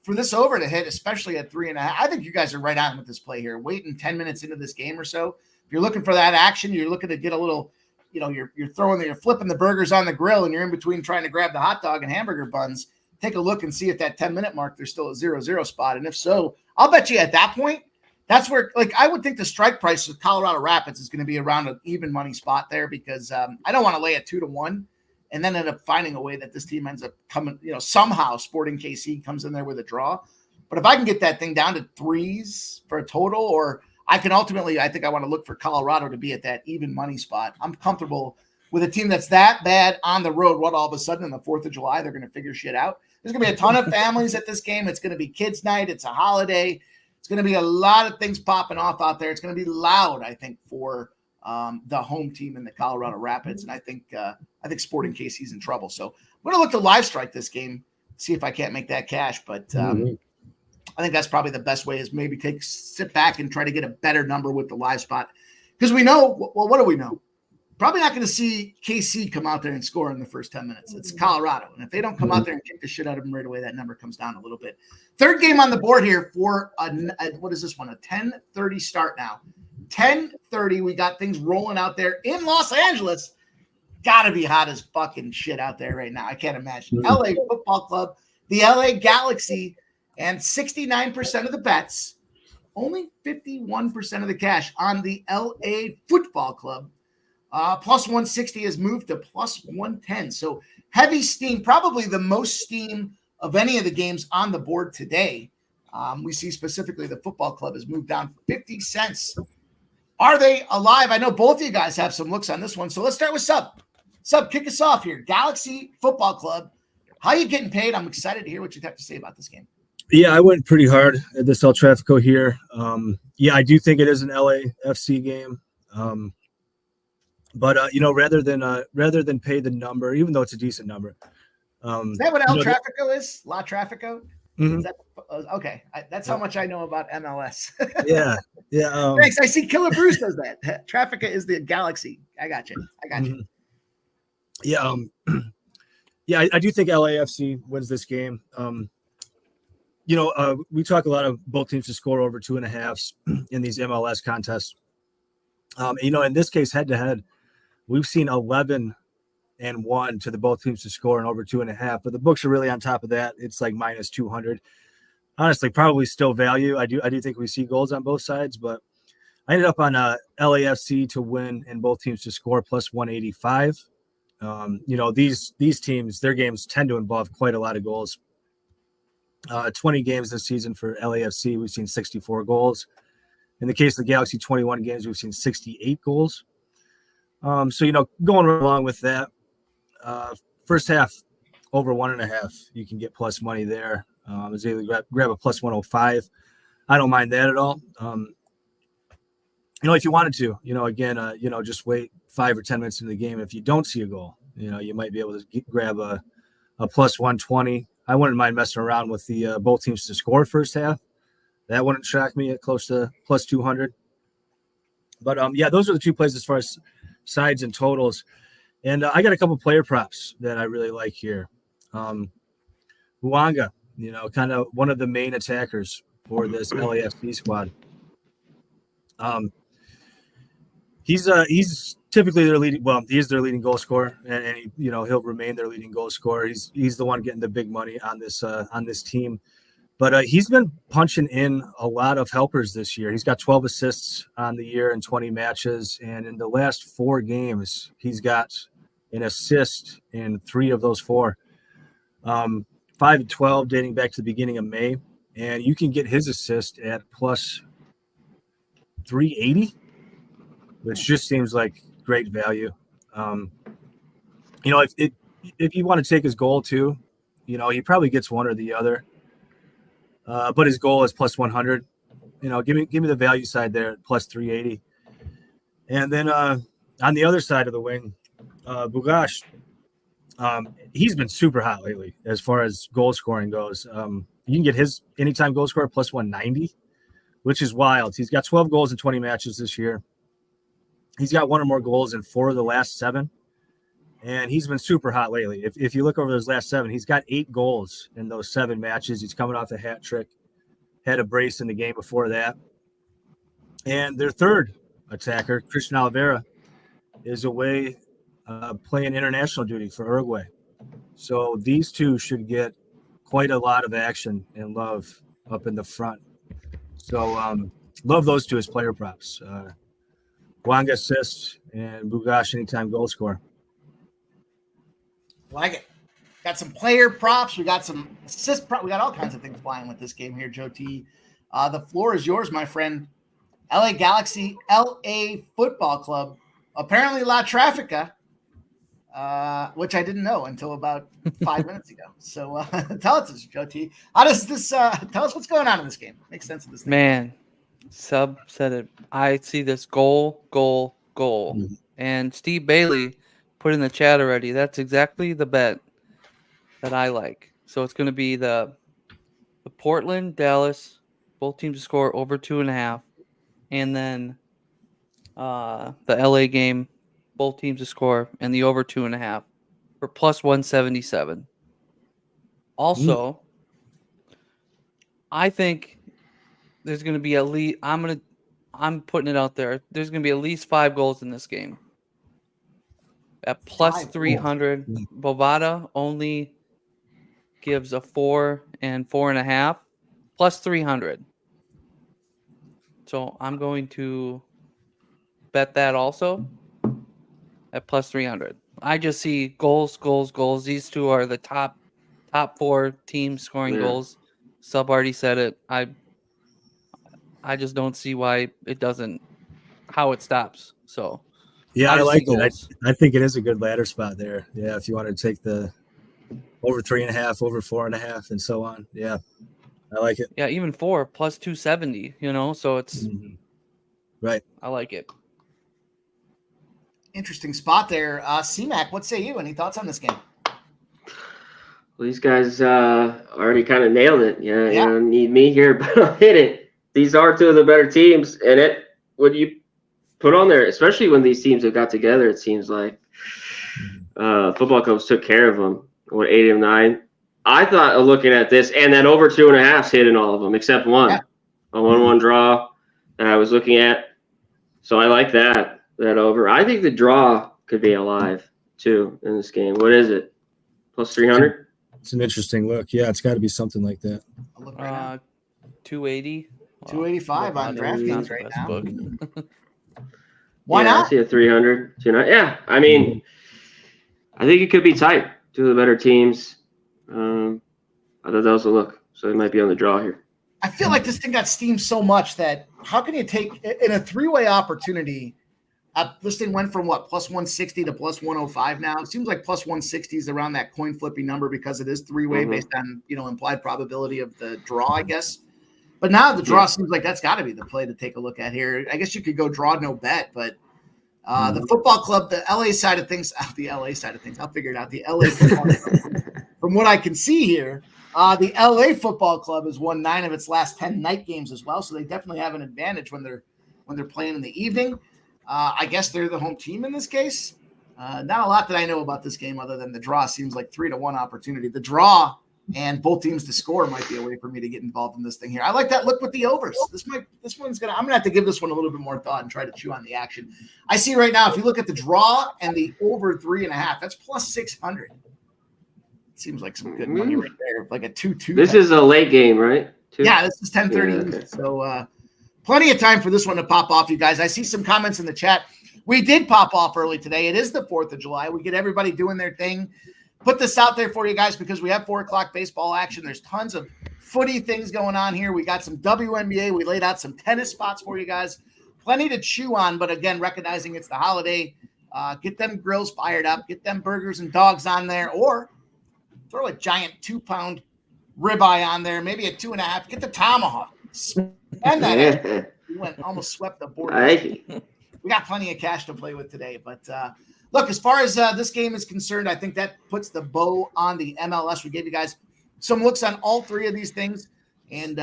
for this over to hit, especially at 3.5? I think you guys are right on with this play here. Waiting 10 minutes into this game or so. If you're looking for that action, you're looking to get a little. You're flipping the burgers on the grill and you're in between trying to grab the hot dog and hamburger buns. Take a look and see if that 10-minute mark, there's still a 0-0 spot. And if so, I'll bet you at that point, that's where, I would think the strike price of Colorado Rapids is going to be around an even money spot there because I don't want to lay it 2-1 and then end up finding a way that this team ends up coming, somehow Sporting KC comes in there with a draw. But if I can get that thing down to 3s for a total, or I can ultimately, I think I want to look for Colorado to be at that even money spot. I'm comfortable with a team that's that bad on the road. What all of a sudden on the 4th of July, they're going to figure shit out. There's going to be a ton of families at this game. It's going to be kids' night. It's a holiday. It's going to be a lot of things popping off out there. It's going to be loud, I think, for the home team in the Colorado Rapids. And I think Sporting KC's in trouble. So I'm going to look to live strike this game, see if I can't make that cash. But I think that's probably the best way is maybe sit back and try to get a better number with the live spot. Because we know, well, what do we know? Probably not going to see KC come out there and score in the first 10 minutes. It's Colorado. And if they don't come out there and kick the shit out of them right away, that number comes down a little bit. Third game on the board here for, what is this one? A 10:30 start now. 10:30, we got things rolling out there in Los Angeles. Got to be hot as fucking shit out there right now. I can't imagine. LA Football Club, the LA Galaxy, and 69% of the bets, only 51% of the cash on the LA Football Club. Plus 160 has moved to plus 110. So heavy steam, probably the most steam of any of the games on the board today. We see specifically the Football Club has moved down 50 cents. Are they alive? I know both of you guys have some looks on this one. So let's start with Sub. Sub, kick us off here. Galaxy Football Club. How you getting paid? I'm excited to hear what you have to say about this game. Yeah, I went pretty hard at this El Trafico here. I do think it is an LAFC game. But rather than pay the number, even though it's a decent number. Is that what El Trafico is? La Trafico? Mhm. Is that okay? That's how much I know about MLS. Yeah. Yeah. Thanks. I see Killer Bruce does that. Traffica is the Galaxy. I got you. Mhm. Yeah. Yeah, I do think LAFC wins this game. We talk a lot of both teams to score over 2.5s in these MLS contests. In this case, head to head, we've seen 11-1 to the both teams to score and over 2.5. But the books are really on top of that. It's like minus 200. Honestly, probably still value. I do think we see goals on both sides, but I ended up on LAFC to win and both teams to score plus 185. These teams, their games tend to involve quite a lot of goals. 20 games this season for LAFC, we've seen 64 goals. In the case of the Galaxy, 21 games, we've seen 68 goals. Going along with that, first half over 1.5, you can get plus money there. I was able to grab a plus 105. I don't mind that at all. If you wanted to, just wait 5 or 10 minutes into the game. If you don't see a goal, you might be able to grab a plus 120. I wouldn't mind messing around with the both teams to score first half. That wouldn't shock me at close to plus 200. But those are the two plays as far as sides and totals. And I got a couple player props that I really like here. Huanga, kind of one of the main attackers for this LAFC squad. He's typically their leading. Well, he is their leading goal scorer, and he'll remain their leading goal scorer. He's the one getting the big money on this team. But he's been punching in a lot of helpers this year. He's got 12 assists on the year in 20 matches, and in the last 4 games, he's got an assist in 3 of those 4. 5-12 dating back to the beginning of May, and you can get his assist at plus 380, which just seems like great value. If you want to take his goal too, he probably gets one or the other. But his goal is plus 100. Give me the value side there at plus 380. And then on the other side of the wing, Bugash, he's been super hot lately as far as goal scoring goes. You can get his anytime goal scorer plus 190, which is wild. He's got 12 goals in 20 matches this year. He's got 1 or more goals in 4 of the last 7. And he's been super hot lately. If you look over those last 7, he's got 8 goals in those 7 matches. He's coming off a hat trick, had a brace in the game before that. And their third attacker, Christian Oliveira, is away playing international duty for Uruguay. So these two should get quite a lot of action and love up in the front. So love those two as player props. Wanga assist and Bugash anytime goal scorer. Like it. Got some player props. We got some assist props. We got all kinds of things flying with this game here, Joe T. The floor is yours, my friend. LA Galaxy, LA Football Club. Apparently La Trafica, which I didn't know until about 5 minutes ago. So tell us, Joe T. How does this tell us what's going on in this game? Make sense of this thing. Man, Sub said it. I see this goal. Mm-hmm. And Steve Bailey put in the chat already. That's exactly the bet that I like. So it's going to be the Portland, Dallas, both teams to score over 2.5, and then the LA game, both teams to score and the over 2.5 for plus 177. Also, I think there's going to be at least. I'm putting it out there. There's going to be at least 5 goals in this game. At plus 300, Bovada only gives a 4 and 4.5, plus 300. So I'm going to bet that also at plus 300. I just see goals. These two are the top 4 teams scoring goals. Sub already said it. I just don't see why it doesn't, how it stops. So yeah, I like it. I think it is a good ladder spot there. Yeah, if you want to take the over 3.5, over 4.5, and so on. Yeah, I like it. Yeah, even 4 plus 270. So it's right. I like it. Interesting spot there. C-Mac, what say you? Any thoughts on this game? Well, these guys already kind of nailed it. Yeah, Yeah. you don't need me here, but I'll hit it. These are two of the better teams, and when you put on there, especially when these teams have got together, it seems like football clubs took care of them. 8 of 9. I thought of looking at this, and then over 2.5 hit in all of them except one. Yeah. A 1-1 draw that I was looking at. So I like that over. I think the draw could be alive too in this game. What is it? Plus 300? It's an interesting look. Yeah, it's got to be something like that. I'll look right now. 280. 285 on DraftKings right now. Book. Why I not? see a 300. Yeah, I mean, I think it could be tight. Two of the better teams. I thought that was a look. So it might be on the draw here. I feel like this thing got steamed so much that how can you take in a three-way opportunity? This thing went from what, plus 160 to plus 105 now. It seems like plus 160 is around that coin flipping number because it is three-way based on, implied probability of the draw, I guess. But now the draw seems like that's got to be the play to take a look at here. I guess you could go draw no bet, but the football club, the LA side of things, I'll figure it out. The LA football club, from what I can see here, the LA football club has won 9 of its last 10 night games as well, so they definitely have an advantage when they're playing in the evening. I guess they're the home team in this case. Not a lot that I know about this game other than the draw seems like 3-1 opportunity. The draw and both teams to score might be a way for me to get involved in this thing here. I like that look with the overs. I'm gonna have to give this one a little bit more thought and try to chew on the action. I see right now if you look at the draw and the over 3.5, that's plus 600. Seems like some good money right there, like a 2-2. This is a late game, right? Yeah, this is 10:30. Yeah, okay. So plenty of time for this one to pop off, you guys. I see some comments in the chat. We did pop off early today. It is the 4th of July. We get everybody doing their thing. Put this out there for you guys because we have 4 o'clock baseball action. There's tons of footy things going on here. We got some WNBA. We laid out some tennis spots for you guys. Plenty to chew on, but again, recognizing it's the holiday, get them grills fired up, get them burgers and dogs on there, or throw a giant 2-pound ribeye on there, maybe a 2.5. Get the tomahawk. Spend that. We almost swept the board. We got plenty of cash to play with today. But look, as far as this game is concerned, I think that puts the bow on the MLS. We gave you guys some looks on all 3 of these things and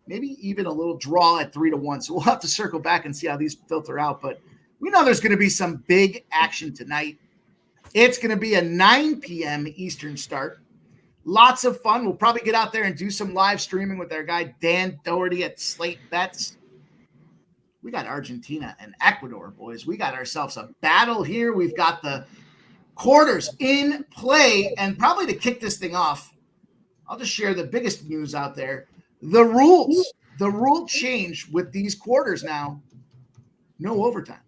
maybe even a little draw at 3-1. So we'll have to circle back and see how these filter out. But we know there's going to be some big action tonight. It's going to be a 9 p.m. Eastern start. Lots of fun. We'll probably get out there and do some live streaming with our guy Dan Doherty at Slate Bets. We got Argentina and Ecuador, boys. We got ourselves a battle here. We've got the quarters in play. And probably to kick this thing off, I'll just share the biggest news out there. The rule change with these quarters now. No overtime.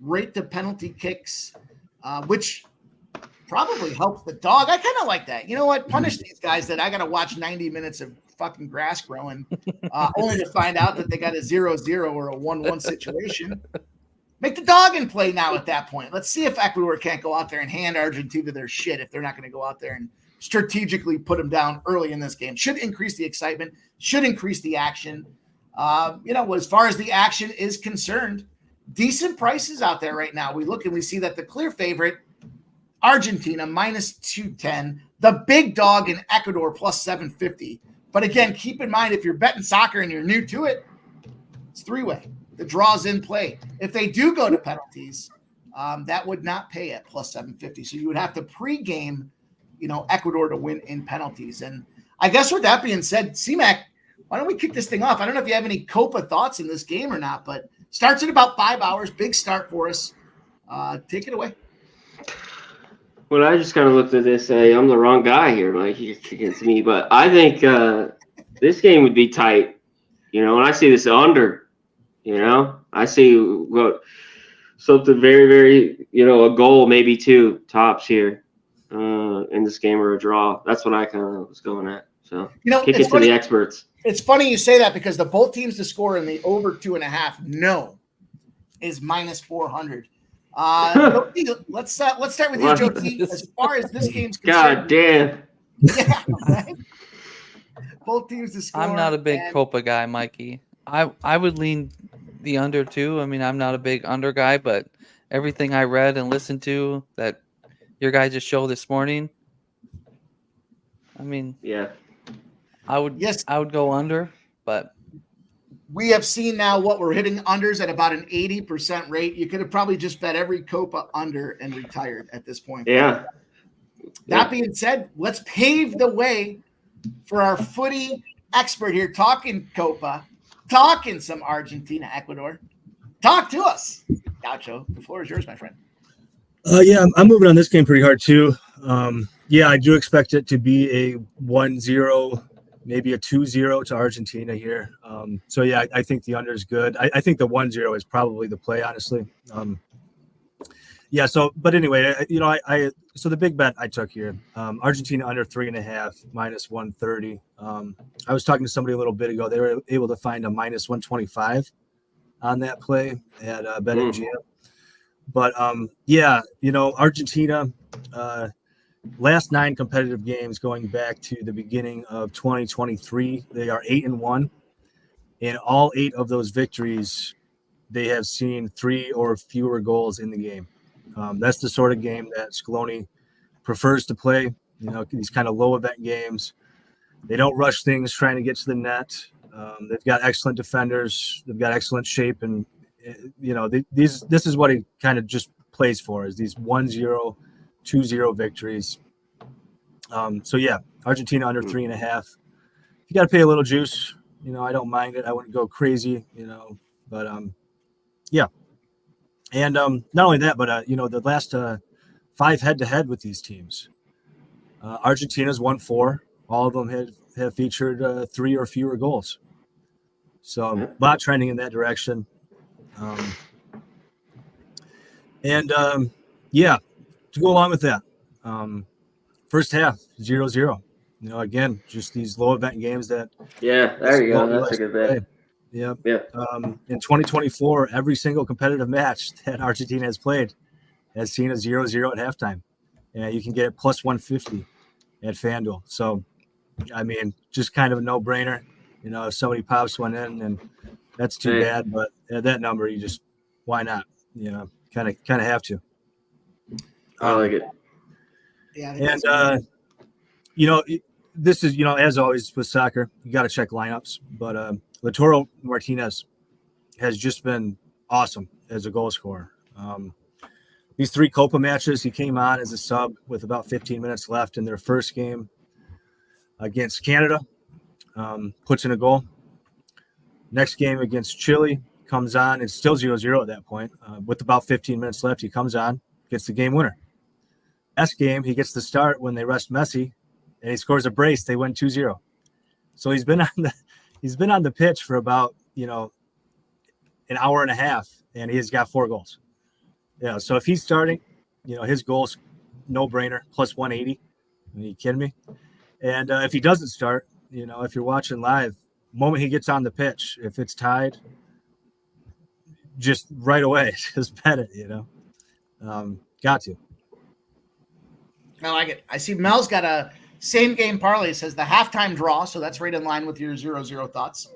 Rate the penalty kicks, which probably helps the dog. I kind of like that. You know what? Punish these guys that I got to watch 90 minutes of fucking grass growing, only to find out that they got a 0-0 or a 1-1 situation. Make the dog in play now at that point. Let's see if Ecuador can't go out there and hand Argentina their shit if they're not going to go out there and strategically put them down early in this game. Should increase the excitement, should increase the action. As far as the action is concerned, decent prices out there right now. We look and we see that the clear favorite, Argentina, minus 210. The big dog in Ecuador, plus 750. But again, keep in mind, if you're betting soccer and you're new to it, it's 3-way. The draw's in play. If they do go to penalties, that would not pay at plus 750. So you would have to pregame, Ecuador to win in penalties. And I guess with that being said, C-Mac, why don't we kick this thing off? I don't know if you have any Copa thoughts in this game or not, but starts in about 5 hours. Big start for us. Take it away. Well, I just kind of looked at this. I'm the wrong guy here, Mike, against me. But I think this game would be tight. And I see this under. I see something very, very, a goal, maybe 2 tops here in this game or a draw. That's what I kind of was going at. So kick it to the experts. It's funny you say that because the both teams to score in the over 2.5 is minus 400. Let's start with you, Joe. As far as this game's concerned, God damn. Yeah, right? Both teams to score. I'm not a big Copa guy, Mikey. I would lean the under too. I mean, I'm not a big under guy, but everything I read and listened to that your guy just showed this morning, I mean, Yeah. I would go under, but we have seen now what we're hitting unders at about an 80% rate. You could have probably just bet every Copa under and retired at this point. Yeah. That being said, let's pave the way for our footy expert here, talking Copa, talking some Argentina, Ecuador. Talk to us. Gaucho, the floor is yours, my friend. Yeah, I'm moving on this game pretty hard too. Yeah, I do expect it to be a 1-0, maybe a 2-0 to Argentina here. So yeah, I think the under is good. I think the 1-0 is probably the play, honestly. Yeah. So, but anyway, so the big bet I took here, Argentina under 3.5 minus 130. I was talking to somebody a little bit ago. They were able to find a minus 125 on that play at BetMGM. But yeah, Argentina, last 9 competitive games going back to the beginning of 2023, they are 8-1. In all 8 of those victories, they have seen 3 or fewer goals in the game. That's the sort of game that Scaloni prefers to play. These kind of low event games. They don't rush things trying to get to the net. They've got excellent defenders. They've got excellent shape, and this is what he kind of just plays for, is these 1-0, 2-0 victories. So yeah, Argentina under 3.5. You got to pay a little juice. I don't mind it. I wouldn't go crazy. But yeah. And not only that, but the last 5 head-to-head with these teams, Argentina's won 4. All of them have featured 3 or fewer goals. So a lot trending in that direction. Yeah, to go along with that, first half 0-0. Again, just these low event games that. Yeah, there you go. That's a good bet. Yeah. Yeah. In 2024, every single competitive match that Argentina has played has seen a 0-0 at halftime. And you can get it plus 150 at FanDuel. So, I mean, just kind of a no-brainer. If somebody pops one in, and that's too bad. But at that number, why not? Kind of have to. I like it. Yeah. And, this is, as always with soccer, you got to check lineups. But Lautaro Martinez has just been awesome as a goal scorer. These 3 Copa matches, he came on as a sub with about 15 minutes left in their first game against Canada, puts in a goal. Next game against Chile, comes on. It's still 0-0 at that point. With about 15 minutes left, he comes on, gets the game winner. Last game, he gets the start when they rest Messi, and he scores a brace. They win 2-0. So he's been on the pitch for about an hour and a half, and he's got 4 goals. Yeah. So if he's starting, his goals, no brainer, plus 180. Are you kidding me? And if he doesn't start, if you're watching live, the moment he gets on the pitch, if it's tied, just right away, just bet it. Got to. I like it. I see Mel's got a same game parlay. Says the halftime draw, so that's right in line with your 0-0 thoughts.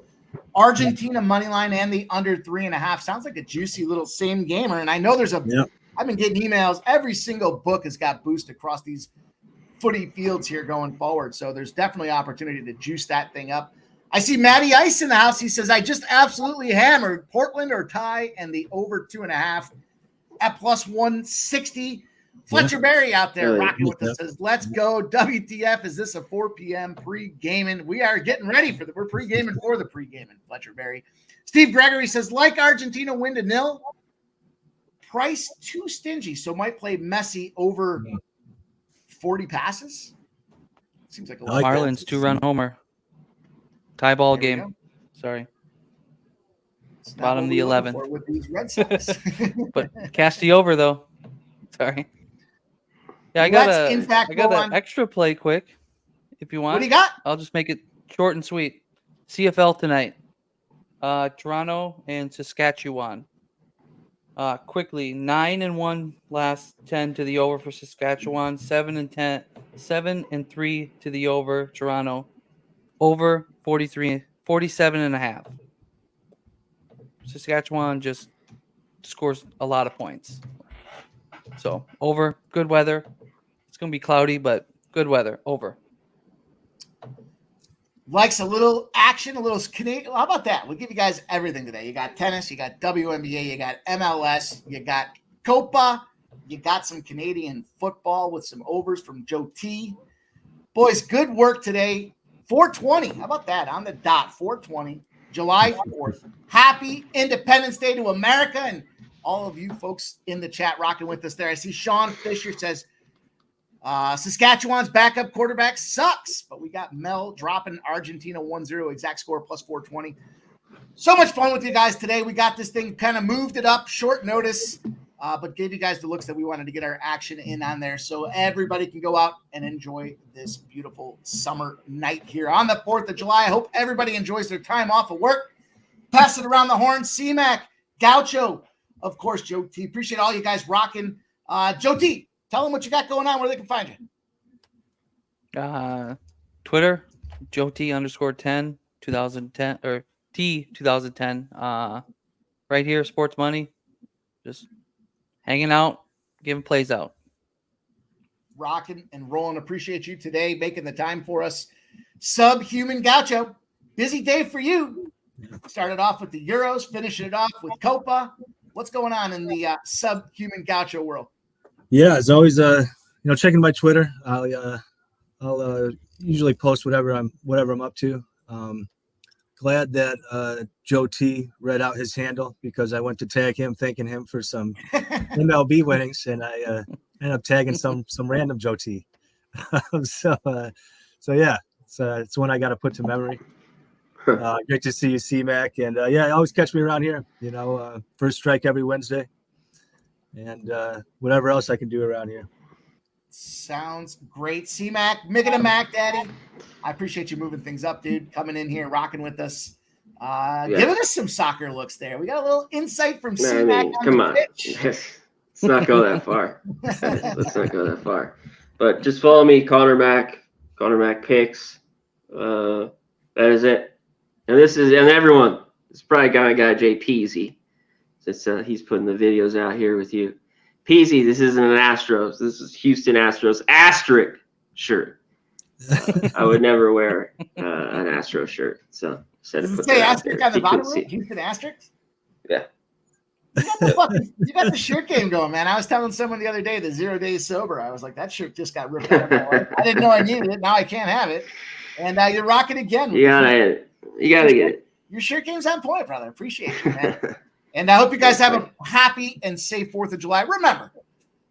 Argentina money line and the under 3.5 sounds like a juicy little same gamer. And I know there's I've been getting emails. Every single book has got boost across these footy fields here going forward. So there's definitely opportunity to juice that thing up. I see Matty Ice in the house. He says, I just absolutely hammered Portland or tie and the over 2.5 at plus 160. Fletcher Berry out there rocking with us says, let's go. WTF. Is this a 4 p.m. pre-gaming? We are getting ready we're pre-gaming for the pre-gaming, Fletcher Berry. Steve Gregory says, like Argentina win to 0. Price too stingy, so might play Messi over 40 passes. Seems like a lot. Marlins 2-run homer. Tie ball game. Sorry. Bottom of the 11th. With these Red Sox. But cash the over though. Sorry. Yeah, I got an extra play quick if you want. What do you got? I'll just make it short and sweet. CFL tonight. Toronto and Saskatchewan. Quickly, 9-1 last 10 to the over for Saskatchewan, 7-3 to the over Toronto, over 47.5. Saskatchewan just scores a lot of points. So over, good weather. It's gonna be cloudy, but good weather. Over. likes a little action, a little Canadian. How about that? We'll give you guys everything today. You got tennis, you got WNBA, you got MLS, you got Copa, you got some Canadian football with some overs from Joe T. Boys, good work today. 420. How about that? On the dot, 420, July 4th. Happy Independence Day to America and all of you folks in the chat rocking with us there. I see Sean Fisher says, Saskatchewan's backup quarterback sucks, but we got Mel dropping Argentina 1-0, exact score plus 420. So much fun with you guys today. We got this thing kind of moved it up, short notice, but gave you guys the looks that we wanted to get our action in on there so everybody can go out and enjoy this beautiful summer night here on the 4th of July. I hope everybody enjoys their time off of work. Pass it around the horn. C-Mac, Gaucho, of course, Joe T. Appreciate all you guys rocking. Joe T, tell them what you got going on, where they can find you. Twitter, Joe T _10, 2010, or T 2010. Right here, Sports Money. Just hanging out, giving plays out. Rocking and rolling. Appreciate you today, making the time for us. Subhuman Gaucho, busy day for you. Started off with the Euros, finishing it off with Copa. What's going on in the Subhuman Gaucho world? Yeah, as always, checking my Twitter. I'll usually post whatever I'm up to. Glad that Joe T read out his handle because I went to tag him, thanking him for some MLB winnings, and I ended up tagging some random Joe T. So yeah, it's one I got to put to memory. Great to see you, C-Mac, and always catch me around here. First strike every Wednesday, and whatever else I can do around here. Sounds great. C-Mac, Mick and Mac, Daddy. I appreciate you moving things up, dude. Coming in here, rocking with us. Giving us some soccer looks there. We got a little insight from C-Mac. Come on. Let's not go that far. Let's not go that far. But just follow me, Connor Mac Picks. That is it. And everyone, it's probably guy Jay Peasy. Since he's putting the videos out here with you. Peasy, this isn't an Astros. This is Houston Astros asterisk shirt. I would never wear an Astro shirt. So does it say asterisk on the bottom of it? Houston asterisk? Yeah. You got the shirt game going, man. I was telling someone the other day, the 0 days sober. I was like, that shirt just got ripped out of my life. I didn't know I needed it. Now I can't have it. And you're rocking again. You gotta get it. Your shirt game's on point, brother. Appreciate you, man. And I hope you guys have a happy and safe 4th of July. Remember,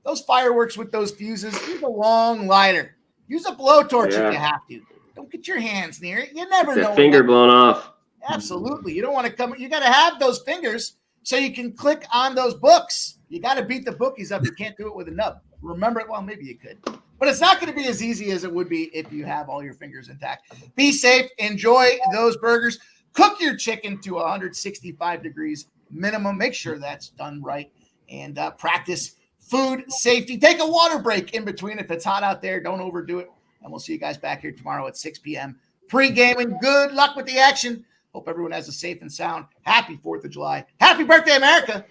those fireworks with those fuses, use a long lighter. Use a blowtorch if you have to. Don't get your hands near it. You never know. Finger blown off. Absolutely. You don't want to come. You got to have those fingers so you can click on those books. You got to beat the bookies up. You can't do it with a nub. Remember it. Well, maybe you could. But it's not going to be as easy as it would be if you have all your fingers intact. Be safe. Enjoy those burgers. Cook your chicken to 165 degrees minimum. Make sure that's done right. And practice food safety. Take a water break in between if it's hot out there. Don't overdo it. And we'll see you guys back here tomorrow at 6 p.m. Pre-gaming. Good luck with the action. Hope everyone has a safe and sound. Happy 4th of July. Happy birthday, America.